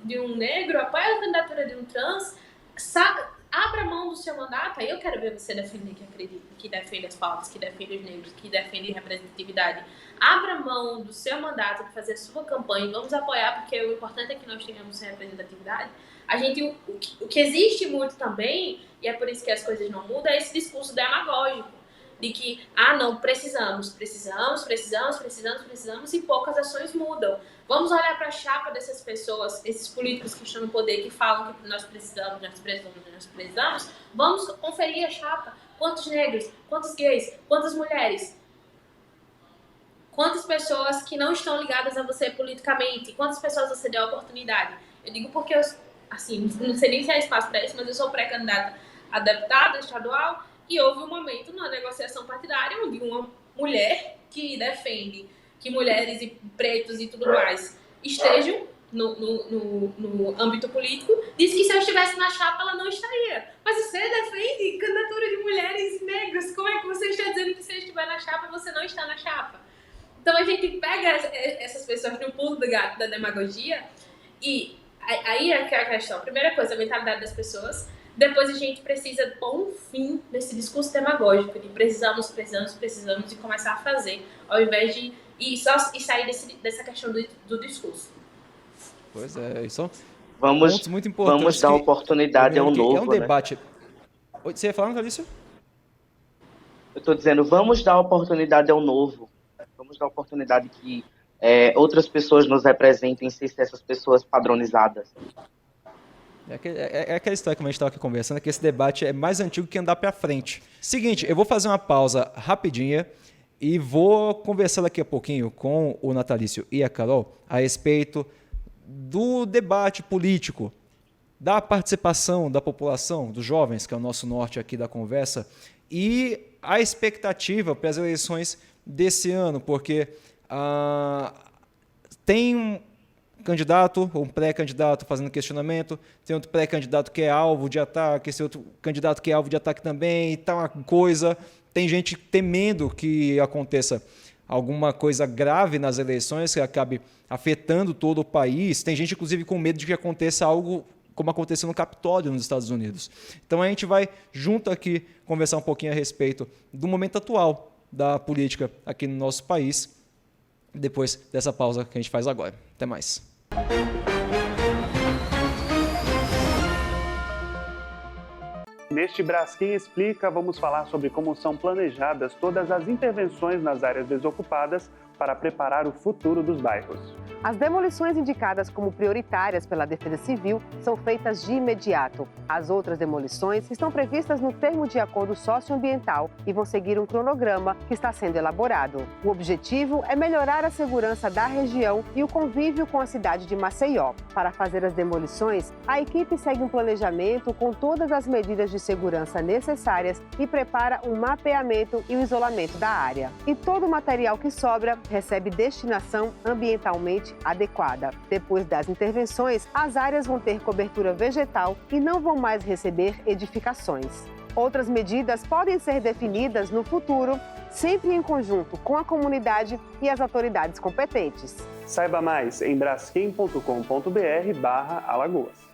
de um negro, apoia a candidatura de um trans, Abra mão do seu mandato, aí eu quero ver você defender que acredita, que defende as pautas, que defende os negros, que defende representatividade. Abra mão do seu mandato de fazer a sua campanha, vamos apoiar, porque o importante é que nós tenhamos representatividade. O que existe muito também, e é por isso que as coisas não mudam, é esse discurso demagógico, de que, não, precisamos, e poucas ações mudam. Vamos olhar para a chapa dessas pessoas, esses políticos que estão no poder, que falam que nós precisamos. Vamos conferir a chapa. Quantos negros, quantos gays, quantas mulheres, quantas pessoas que não estão ligadas a você politicamente, quantas pessoas você deu a oportunidade. Eu digo porque, não sei nem se há espaço para isso, mas eu sou pré-candidata a deputada estadual, e houve um momento na negociação partidária onde uma mulher que defende que mulheres e pretos e tudo mais estejam no âmbito político, disse que se eu estivesse na chapa ela não estaria. Mas você defende candidatura de mulheres negras, como é que você está dizendo que se eu estiver na chapa você não está na chapa? Então a gente pega essas pessoas no pulo do gato da demagogia, e aí é a questão. Primeira coisa, a mentalidade das pessoas. Depois a gente precisa pôr um fim nesse discurso demagógico de precisamos e começar a fazer, ao invés de sair dessa questão do discurso. Pois é, isso são pontos muito importantes. Vamos dar oportunidade ao novo. É um debate. Né? Você ia falar, Calício? Eu estou dizendo, vamos dar oportunidade ao novo. Vamos dar oportunidade que outras pessoas nos representem, sem ser essas pessoas padronizadas. É aquela história que a gente estava aqui conversando, que esse debate é mais antigo que andar para frente. Seguinte, eu vou fazer uma pausa rapidinha e vou conversar daqui a pouquinho com o Natalício e a Carol a respeito do debate político, da participação da população, dos jovens, que é o nosso norte aqui da conversa, e a expectativa para as eleições desse ano, porque tem um candidato ou um pré-candidato fazendo questionamento, tem outro pré-candidato que é alvo de ataque, esse outro candidato que é alvo de ataque também, e tá uma coisa. Tem gente temendo que aconteça alguma coisa grave nas eleições, que acabe afetando todo o país. Tem gente, inclusive, com medo de que aconteça algo como aconteceu no Capitólio, nos Estados Unidos. Então, a gente vai, junto aqui, conversar um pouquinho a respeito do momento atual da política aqui no nosso país, depois dessa pausa que a gente faz agora. Até mais. Neste Braskem Explica, vamos falar sobre como são planejadas todas as intervenções nas áreas desocupadas para preparar o futuro dos bairros. As demolições indicadas como prioritárias pela Defesa Civil são feitas de imediato. As outras demolições estão previstas no termo de acordo socioambiental e vão seguir um cronograma que está sendo elaborado. O objetivo é melhorar a segurança da região e o convívio com a cidade de Maceió. Para fazer as demolições, a equipe segue um planejamento com todas as medidas de segurança necessárias e prepara um mapeamento e o isolamento da área. E todo o material que sobra recebe destinação ambientalmente adequada. Depois das intervenções, as áreas vão ter cobertura vegetal e não vão mais receber edificações. Outras medidas podem ser definidas no futuro, sempre em conjunto com a comunidade e as autoridades competentes. Saiba mais em braskem.com.br/Alagoas.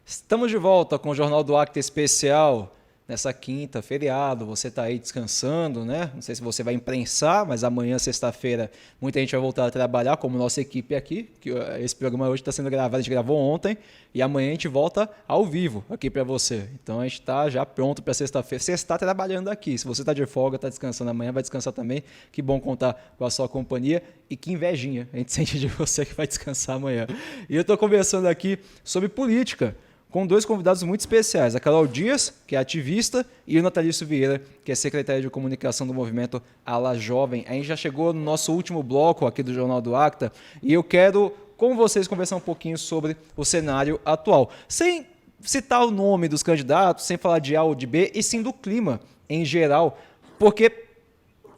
Estamos de volta com o Jornal do Acta Especial. Nessa quinta, feriado, você está aí descansando, né? Não sei se você vai imprensar, mas amanhã, sexta-feira, muita gente vai voltar a trabalhar, como nossa equipe aqui, que esse programa hoje está sendo gravado, a gente gravou ontem, e amanhã a gente volta ao vivo aqui para você. Então a gente está já pronto para sexta-feira. Você está trabalhando aqui, se você está de folga, está descansando amanhã, vai descansar também. Que bom contar com a sua companhia e que invejinha a gente sente de você que vai descansar amanhã. E eu estou conversando aqui sobre política, com dois convidados muito especiais, a Carol Dias, que é ativista, e o Natalício Vieira, que é secretário de comunicação do movimento Ala Jovem. A gente já chegou no nosso último bloco aqui do Jornal do Acta, e eu quero, com vocês, conversar um pouquinho sobre o cenário atual. Sem citar o nome dos candidatos, sem falar de A ou de B, e sim do clima em geral, porque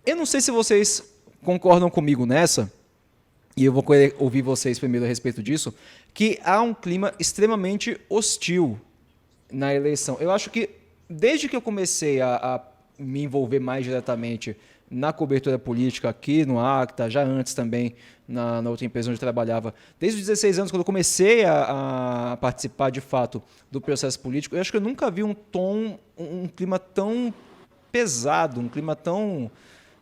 eu não sei se vocês concordam comigo nessa, e eu vou querer ouvir vocês primeiro a respeito disso, que há um clima extremamente hostil na eleição. Eu acho que, desde que eu comecei a me envolver mais diretamente na cobertura política aqui no Acta, já antes também na outra empresa onde eu trabalhava. Desde os 16 anos, quando eu comecei a participar de fato do processo político, eu acho que eu nunca vi um clima tão pesado, um clima tão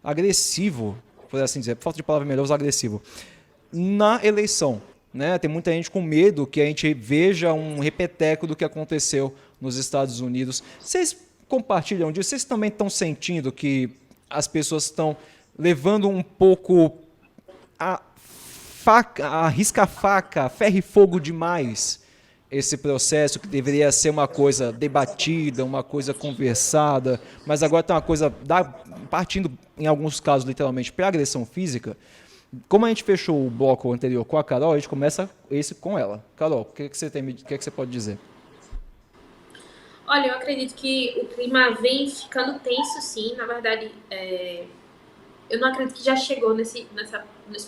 agressivo, por assim dizer, por falta de palavra melhor, usar agressivo, na eleição. Né? Tem muita gente com medo que a gente veja um repeteco do que aconteceu nos Estados Unidos. Vocês compartilham disso? Vocês também estão sentindo que as pessoas estão levando um pouco a risca-faca, ferro e fogo demais esse processo que deveria ser uma coisa debatida, uma coisa conversada, mas agora está uma coisa partindo, em alguns casos, literalmente, para agressão física? Como a gente fechou o bloco anterior com a Carol, a gente começa esse com ela. Carol, o que você pode dizer? Olha, eu acredito que o clima vem ficando tenso, sim. Na verdade, eu não acredito que já chegou nesse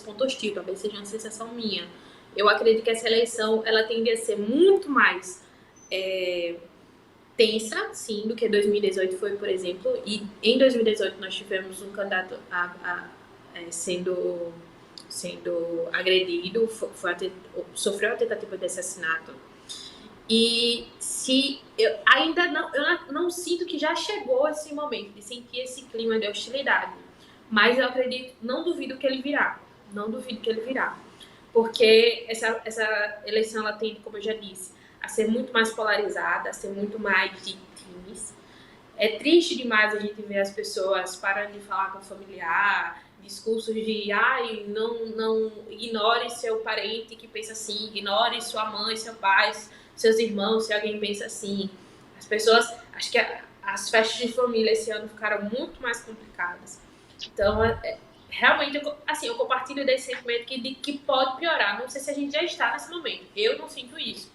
ponto hostil, talvez seja uma sensação minha. Eu acredito que essa eleição ela tende a ser muito mais tensa, sim, do que 2018 foi, por exemplo. E em 2018 nós tivemos um candidato sendo agredido, sofreu a tentativa de assassinato. E eu não sinto que já chegou esse momento de sentir esse clima de hostilidade, mas eu acredito, não duvido que ele virá, porque essa eleição ela tende, como eu já disse, a ser muito mais polarizada, a ser muito mais de times. É triste demais a gente ver as pessoas parando de falar com o familiar, discursos de não ignore seu parente que pensa assim, ignore sua mãe, seu pai, seus irmãos, se alguém pensa assim. As pessoas, acho que as festas de família esse ano ficaram muito mais complicadas. Então, realmente, eu compartilho desse sentimento que pode piorar. Não sei se a gente já está nesse momento. Eu não sinto isso.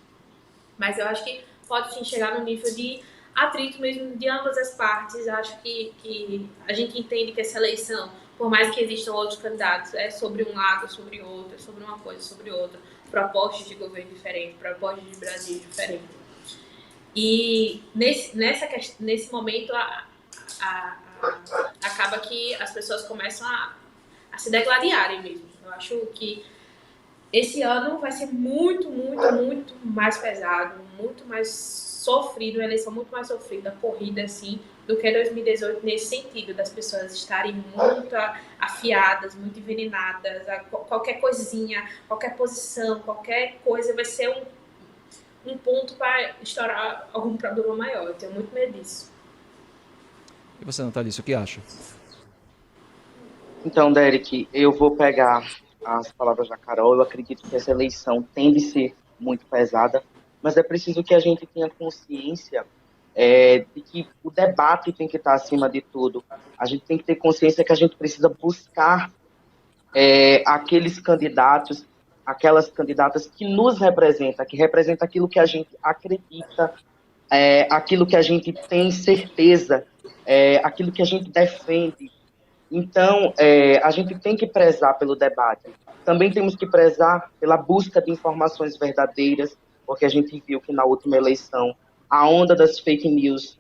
Mas eu acho que pode sim chegar no nível de atrito mesmo de ambas as partes. Acho que a gente entende que essa eleição, por mais que existam outros candidatos, é sobre um lado, sobre outro, é sobre uma coisa, sobre outra. Propostas de governo diferente, propostas de Brasil diferente. E nesse momento acaba que as pessoas começam a se degladiarem mesmo. Eu acho que esse ano vai ser muito, muito, muito mais pesado, muito mais sofrido, uma eleição muito mais sofrida, corrida assim, do que 2018 nesse sentido, das pessoas estarem muito afiadas, muito envenenadas, qualquer coisinha, qualquer posição, qualquer coisa vai ser um ponto para estourar algum problema maior. Eu tenho muito medo disso. E você, Natalícia, o que acha? Então, Derek, eu vou pegar as palavras da Carol. Eu acredito que essa eleição tende a ser muito pesada, mas é preciso que a gente tenha consciência de que o debate tem que estar acima de tudo. A gente tem que ter consciência que a gente precisa buscar aqueles candidatos, aquelas candidatas que nos representam, que representam aquilo que a gente acredita, aquilo que a gente tem certeza, aquilo que a gente defende. Então, a gente tem que prezar pelo debate. Também temos que prezar pela busca de informações verdadeiras, porque a gente viu que na última eleição a onda das fake news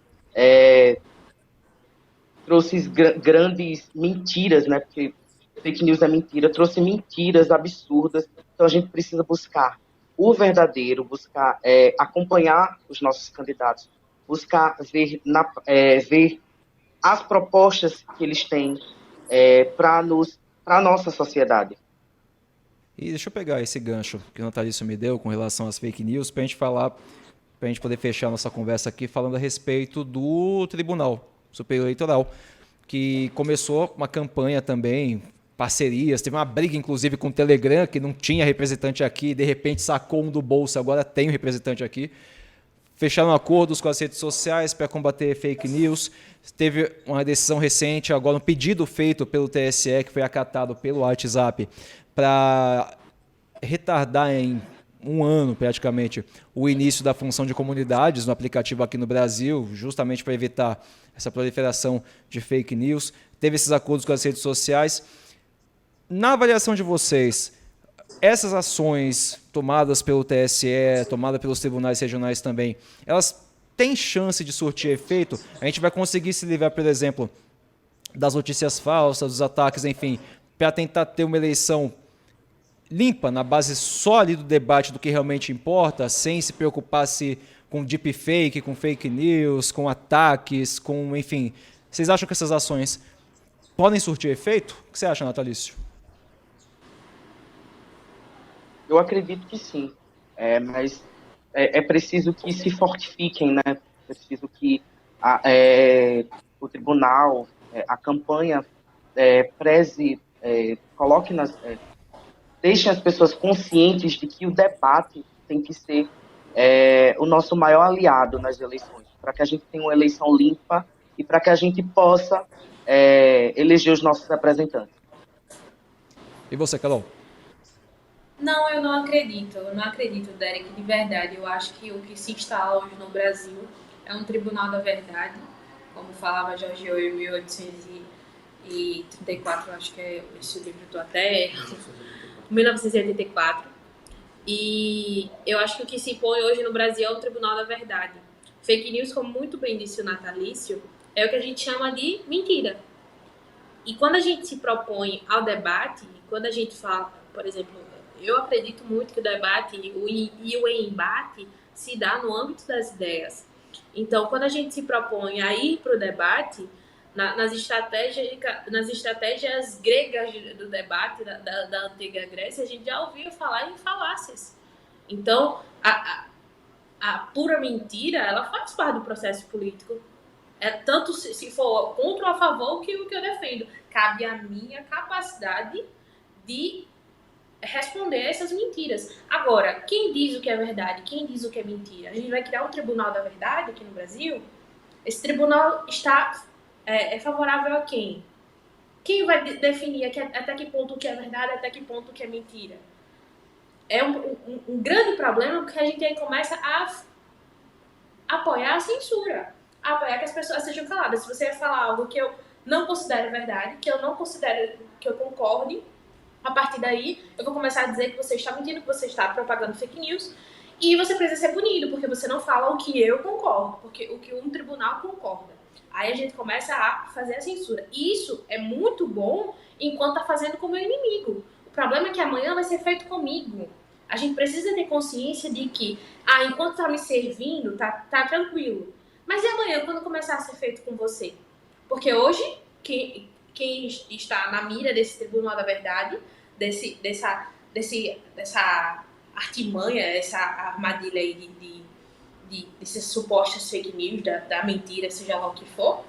trouxe grandes mentiras, né? Porque fake news é mentira, trouxe mentiras absurdas. Então a gente precisa buscar o verdadeiro, buscar acompanhar os nossos candidatos, buscar ver as propostas que eles têm para a nossa sociedade. E deixa eu pegar esse gancho que o Natalício me deu com relação às fake news para a gente falar, para a gente poder fechar a nossa conversa aqui falando a respeito do Tribunal Superior Eleitoral, que começou uma campanha também, parcerias, teve uma briga inclusive com o Telegram, que não tinha representante aqui, de repente sacou um do bolso, agora tem um representante aqui. Fecharam acordos com as redes sociais para combater fake news. Teve uma decisão recente, agora um pedido feito pelo TSE, que foi acatado pelo WhatsApp, para retardar em um ano, praticamente, o início da função de comunidades no aplicativo aqui no Brasil, justamente para evitar essa proliferação de fake news. Teve esses acordos com as redes sociais. Na avaliação de vocês, essas ações tomadas pelo TSE, tomadas pelos tribunais regionais também, elas tem chance de surtir efeito? A gente vai conseguir se livrar, por exemplo, das notícias falsas, dos ataques, enfim, para tentar ter uma eleição limpa, na base só ali do debate do que realmente importa, sem se preocupar com deepfake, com fake news, com ataques, com, enfim. Vocês acham que essas ações podem surtir efeito? O que você acha, Natalício? Eu acredito que sim, mas é preciso que se fortifiquem, né? É preciso que o tribunal, a campanha preze, coloque deixem as pessoas conscientes de que o debate tem que ser o nosso maior aliado nas eleições, para que a gente tenha uma eleição limpa e para que a gente possa eleger os nossos representantes. E você, Carol? Não, eu não acredito, Derek, de verdade. Eu acho que o que se instala hoje no Brasil é um tribunal da verdade, como falava George Orwell em 1834, acho que é esse livro, estou até 1984. E eu acho que o que se impõe hoje no Brasil é o tribunal da verdade. Fake news, como muito bem disse o Natalício, é o que a gente chama de mentira. E quando a gente se propõe ao debate, quando a gente fala, por exemplo, eu acredito muito que o debate e o embate se dá no âmbito das ideias. Então, quando a gente se propõe a ir para o debate, nas estratégias gregas do debate da antiga Grécia, a gente já ouvia falar em falácias. Então, a pura mentira, ela faz parte do processo político. Tanto se for contra ou a favor que o que eu defendo. Cabe à minha capacidade de responder essas mentiras. Agora, quem diz o que é verdade, quem diz o que é mentira? A gente vai criar um tribunal da verdade aqui no Brasil? Esse tribunal está favorável a quem? Quem vai definir até que ponto o que é verdade, até que ponto o que é mentira? É um grande problema, porque a gente aí começa a apoiar a censura, a apoiar que as pessoas sejam caladas. Se você falar algo que eu não considero verdade, que eu não considero que eu concorde, a partir daí eu vou começar a dizer que você está mentindo, que você está propagando fake news, e você precisa ser punido, porque você não fala o que eu concordo, porque o que um tribunal concorda. Aí a gente começa a fazer a censura. E isso é muito bom enquanto está fazendo com o meu inimigo. O problema é que amanhã vai ser feito comigo. A gente precisa ter consciência de que, enquanto está me servindo, tá tranquilo. Mas e amanhã, quando começar a ser feito com você? Porque hoje, quem está na mira desse tribunal da verdade, dessa artimanha, essa armadilha aí dessas supostas fake news, da mentira, seja lá o que for,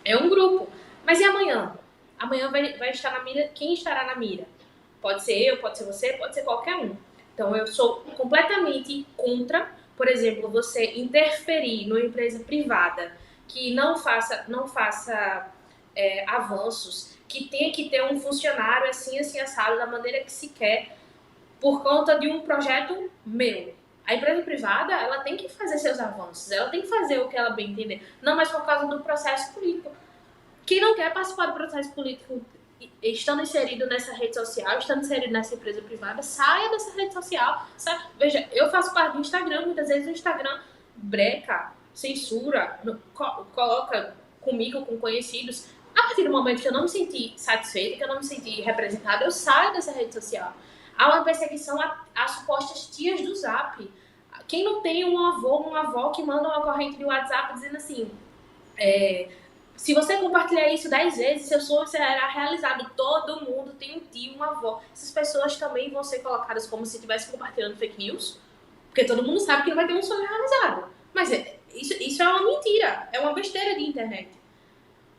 é um grupo. Mas e amanhã? Amanhã vai estar na mira, quem estará na mira? Pode ser eu, pode ser você, pode ser qualquer um. Então eu sou completamente contra, por exemplo, você interferir numa empresa privada que não faça avanços, que tenha que ter um funcionário assim assado, da maneira que se quer, por conta de um projeto meu. A empresa privada, ela tem que fazer seus avanços, ela tem que fazer o que ela bem entender, não mais por causa do processo político. Quem não quer participar do processo político estando inserido nessa rede social, estando inserido nessa empresa privada, saia dessa rede social. Veja, eu faço parte do Instagram, muitas vezes o Instagram breca, censura, coloca comigo, com conhecidos. A partir do momento que eu não me senti satisfeita, que eu não me senti representada, eu saio dessa rede social. Há uma perseguição às supostas tias do Zap. Quem não tem um avô, uma avó que manda uma corrente de WhatsApp dizendo assim, se você compartilhar isso 10 vezes, seu sonho será realizado. Todo mundo tem um tio, uma avó. Essas pessoas também vão ser colocadas como se estivessem compartilhando fake news, porque todo mundo sabe que não vai ter um sonho realizado. Mas isso é uma mentira, é uma besteira de internet.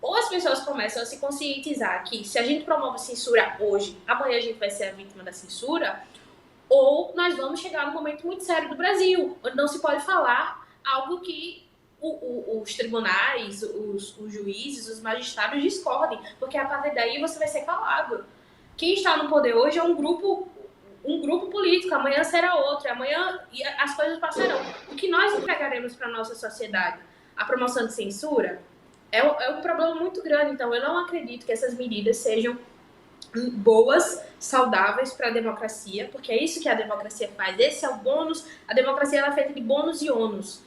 Ou as pessoas começam a se conscientizar que se a gente promove censura hoje, amanhã a gente vai ser a vítima da censura, ou nós vamos chegar num momento muito sério do Brasil, onde não se pode falar algo que os tribunais, os juízes, os magistrados discordem, porque a partir daí você vai ser calado. Quem está no poder hoje é um grupo político, amanhã será outro, amanhã as coisas passarão. O que nós entregaremos para a nossa sociedade? A promoção de censura? É um problema muito grande, então eu não acredito que essas medidas sejam boas, saudáveis para a democracia, porque é isso que a democracia faz, esse é o bônus. A democracia ela é feita de bônus e ônus.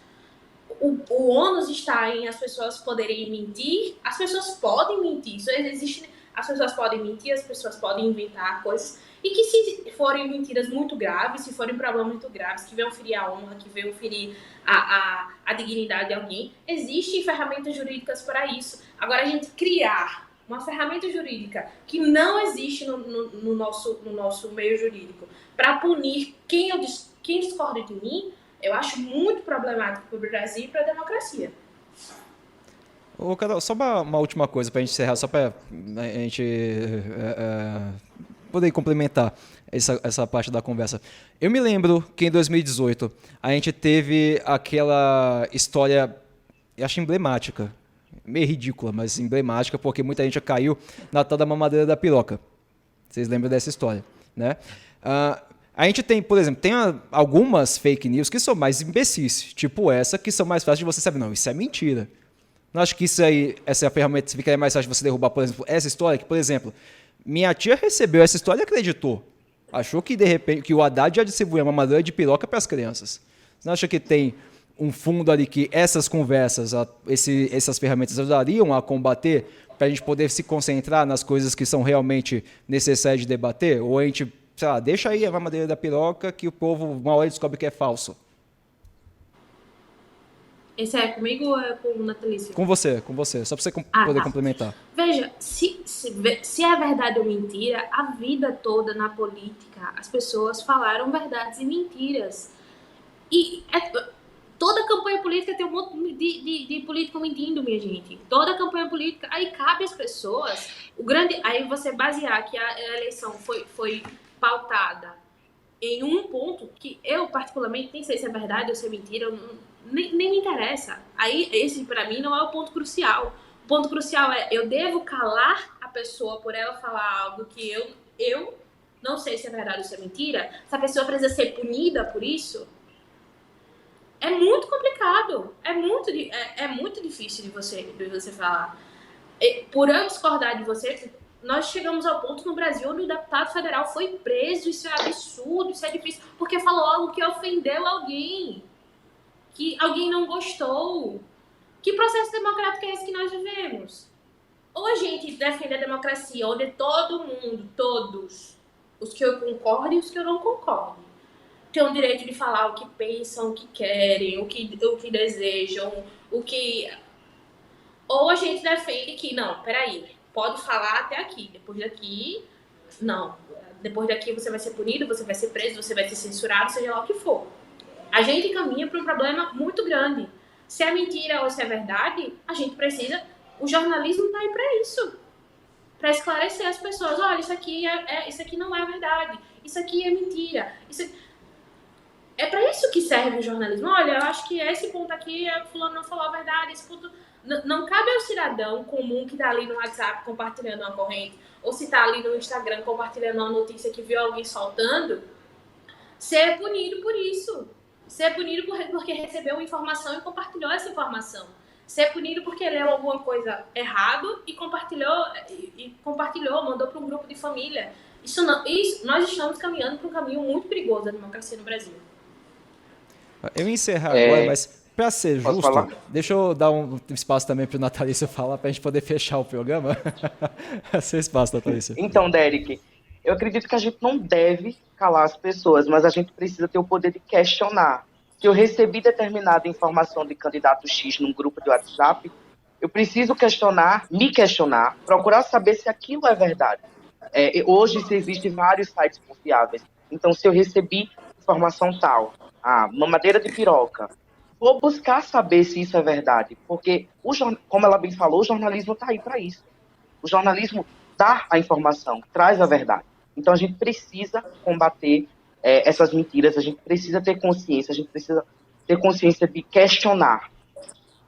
O o ônus está em as pessoas poderem mentir. As pessoas podem mentir, isso existe. As pessoas podem mentir, as pessoas podem inventar coisas. E que se forem mentiras muito graves, se forem problemas muito graves, que venham ferir a honra, que venham ferir a dignidade de alguém, existem ferramentas jurídicas para isso. Agora, a gente criar uma ferramenta jurídica que não existe no nosso meio jurídico para punir quem discorda de mim, eu acho muito problemático para o Brasil e para a democracia. Ô, Carol, só uma última coisa para a gente encerrar, só para a gente poder complementar essa parte da conversa. Eu me lembro que em 2018 a gente teve aquela história, eu acho emblemática, meio ridícula, mas emblemática, porque muita gente caiu na tal da mamadeira da piroca. Vocês lembram dessa história, né? A gente tem, por exemplo, algumas fake news que são mais imbecis, tipo essa, que são mais fáceis de você saber, não, isso é mentira. Não acho que essa é a ferramenta que é mais fácil de você derrubar, por exemplo, essa história, que, por exemplo, minha tia recebeu essa história e acreditou. Achou que, de repente, que o Haddad ia distribuir uma mamadeira de piroca para as crianças. Você não acha que tem um fundo ali que essas conversas, essas ferramentas ajudariam a combater para a gente poder se concentrar nas coisas que são realmente necessárias de debater? Ou a gente, sei lá, deixa aí a mamadeira da piroca que o povo uma hora descobre que é falso? Esse é comigo ou é com o Natalício? Com você, só para você poder complementar. Veja, se é verdade ou mentira, a vida toda na política as pessoas falaram verdades e mentiras. E toda campanha política tem um monte de político mentindo, minha gente. Toda campanha política, aí cabe às pessoas, aí você basear que a eleição foi pautada em um ponto que eu particularmente nem sei se é verdade ou se é mentira, nem me interessa. Aí esse para mim não é o ponto crucial. O ponto crucial é eu devo calar a pessoa por ela falar algo que eu não sei se é verdade ou se é mentira. Essa pessoa precisa ser punida por isso. É muito complicado, é muito difícil de você falar. Por eu discordar de você, nós chegamos ao ponto no Brasil onde o deputado federal foi preso. Isso é absurdo, isso é difícil, porque falou algo que ofendeu alguém, que alguém não gostou. Que processo democrático é esse que nós vivemos? Ou a gente defende a democracia, onde todo mundo, todos, os que eu concordo e os que eu não concordo, tem o direito de falar o que pensam, o que querem, o que desejam, Ou a gente defende que, não, peraí, pode falar até aqui, depois daqui, não. Depois daqui você vai ser punido, você vai ser preso, você vai ser censurado, seja lá o que for. A gente caminha para um problema muito grande. Se é mentira ou se é verdade, a gente precisa... O jornalismo está aí para isso. Para esclarecer as pessoas. Olha, isso aqui não é verdade. Isso aqui é mentira. É para isso que serve o jornalismo. Olha, eu acho que esse ponto aqui, fulano não falou a verdade. Esse ponto... Não cabe ao cidadão comum que está ali no WhatsApp compartilhando uma corrente, ou se está ali no Instagram compartilhando uma notícia que viu alguém soltando, ser punido por isso. Ser punido porque recebeu uma informação e compartilhou essa informação. Ser punido porque leu alguma coisa errado e compartilhou, mandou para um grupo de família. Nós estamos caminhando para um caminho muito perigoso da democracia no Brasil. Eu ia encerrar agora, mas para ser justo, falar? deixa eu dar um espaço também para o Natalício falar, para a gente poder fechar o programa. Seu espaço, Natalício. Então, Derek, eu acredito que a gente não deve calar as pessoas, mas a gente precisa ter o poder de questionar. Se eu recebi determinada informação de candidato X num grupo de WhatsApp, eu preciso me questionar, procurar saber se aquilo é verdade. Hoje existem vários sites confiáveis. Então, se eu recebi informação tal, mamadeira de piroca, vou buscar saber se isso é verdade. Porque, como ela bem falou, o jornalismo está aí para isso. O jornalismo dá a informação, traz a verdade. Então, a gente precisa combater essas mentiras, a gente precisa ter consciência, a gente precisa ter consciência de questionar.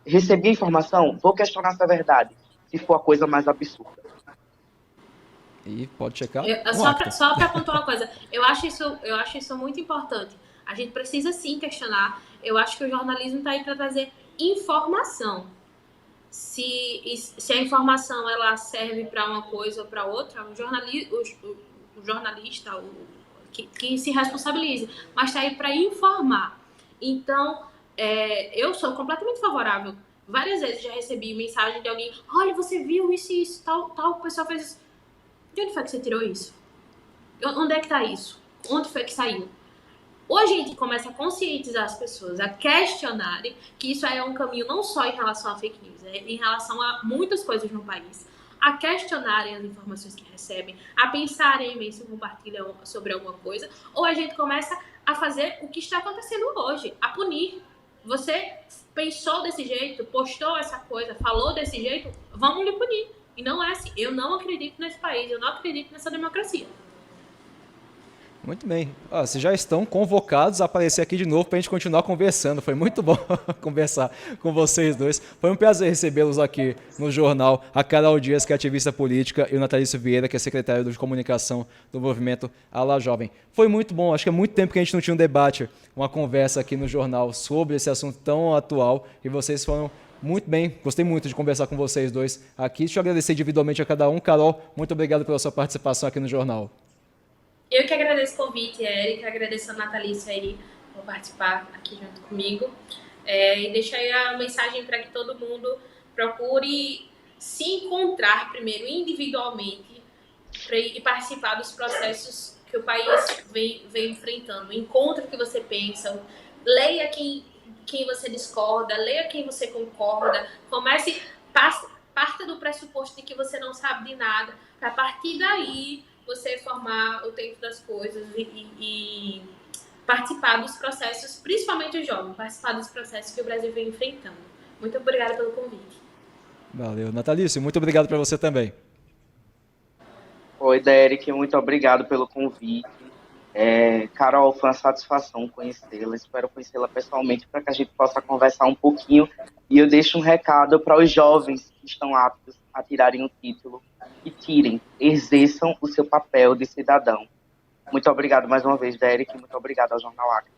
Recebi a informação, vou questionar se é verdade, se for a coisa mais absurda. E pode checar. Só para pontuar uma coisa, eu acho isso muito importante. A gente precisa sim questionar. Eu acho que o jornalismo está aí para trazer informação. Se a informação ela serve para uma coisa ou para outra, o jornalista que se responsabilize, mas está aí para informar. Então, eu sou completamente favorável. Várias vezes já recebi mensagem de alguém, olha, você viu isso e isso, tal pessoa fez isso. De onde foi que você tirou isso? Onde é que tá isso? Onde foi que saiu? Hoje a gente começa a conscientizar as pessoas, a questionarem que isso é um caminho não só em relação a fake news, em relação a muitas coisas no país, a questionarem as informações que recebem, a pensarem bem se compartilham sobre alguma coisa, ou a gente começa a fazer o que está acontecendo hoje, a punir. Você pensou desse jeito, postou essa coisa, falou desse jeito, vamos lhe punir. E não é assim. Eu não acredito nesse país, eu não acredito nessa democracia. Muito bem. Vocês já estão convocados a aparecer aqui de novo para a gente continuar conversando. Foi muito bom conversar com vocês dois. Foi um prazer recebê-los aqui no jornal. A Carol Dias, que é ativista política, e o Natalício Vieira, que é secretário de comunicação do movimento Ala Jovem. Foi muito bom. Acho que há muito tempo que a gente não tinha um debate, uma conversa aqui no jornal sobre esse assunto tão atual. E vocês foram muito bem. Gostei muito de conversar com vocês dois aqui. Deixa eu agradecer individualmente a cada um. Carol, muito obrigado pela sua participação aqui no jornal. Eu que agradeço o convite, Érica, agradeço a Natalícia aí por participar aqui junto comigo. E deixo aí a mensagem para que todo mundo procure se encontrar primeiro individualmente e participar dos processos que o país vem enfrentando. Encontre o que você pensa, leia quem você discorda, leia quem você concorda, parta do pressuposto de que você não sabe de nada, para a partir daí você formar o tempo das coisas e participar dos processos, principalmente os jovens, participar dos processos que o Brasil vem enfrentando. Muito obrigada pelo convite. Valeu. Natalício, muito obrigado para você também. Oi, Derek, muito obrigado pelo convite. Carol, foi uma satisfação conhecê-la, espero conhecê-la pessoalmente para que a gente possa conversar um pouquinho. E eu deixo um recado para os jovens que estão aptos a tirarem o título, que exerçam o seu papel de cidadão. Muito obrigado mais uma vez, Derek, muito obrigado ao Jornal Acta.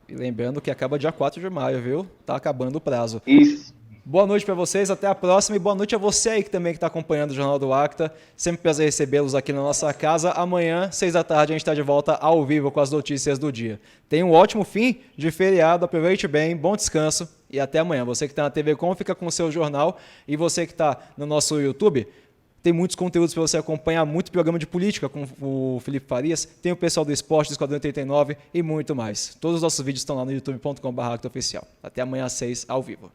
E lembrando que acaba dia 4 de maio, viu? Tá acabando o prazo. Isso. Boa noite para vocês, até a próxima, e boa noite a você aí que também está acompanhando o Jornal do Acta. Sempre um prazer recebê-los aqui na nossa casa. Amanhã, 6 da tarde, a gente está de volta ao vivo com as notícias do dia. Tenha um ótimo fim de feriado, aproveite bem, bom descanso e até amanhã. Você que está na TV Com, fica com o seu jornal, e você que está no nosso YouTube, tem muitos conteúdos para você acompanhar, muito programa de política com o Felipe Farias, tem o pessoal do esporte, do Esquadrão 89 e muito mais. Todos os nossos vídeos estão lá no youtube.com/actaoficial. Até amanhã às 6, ao vivo.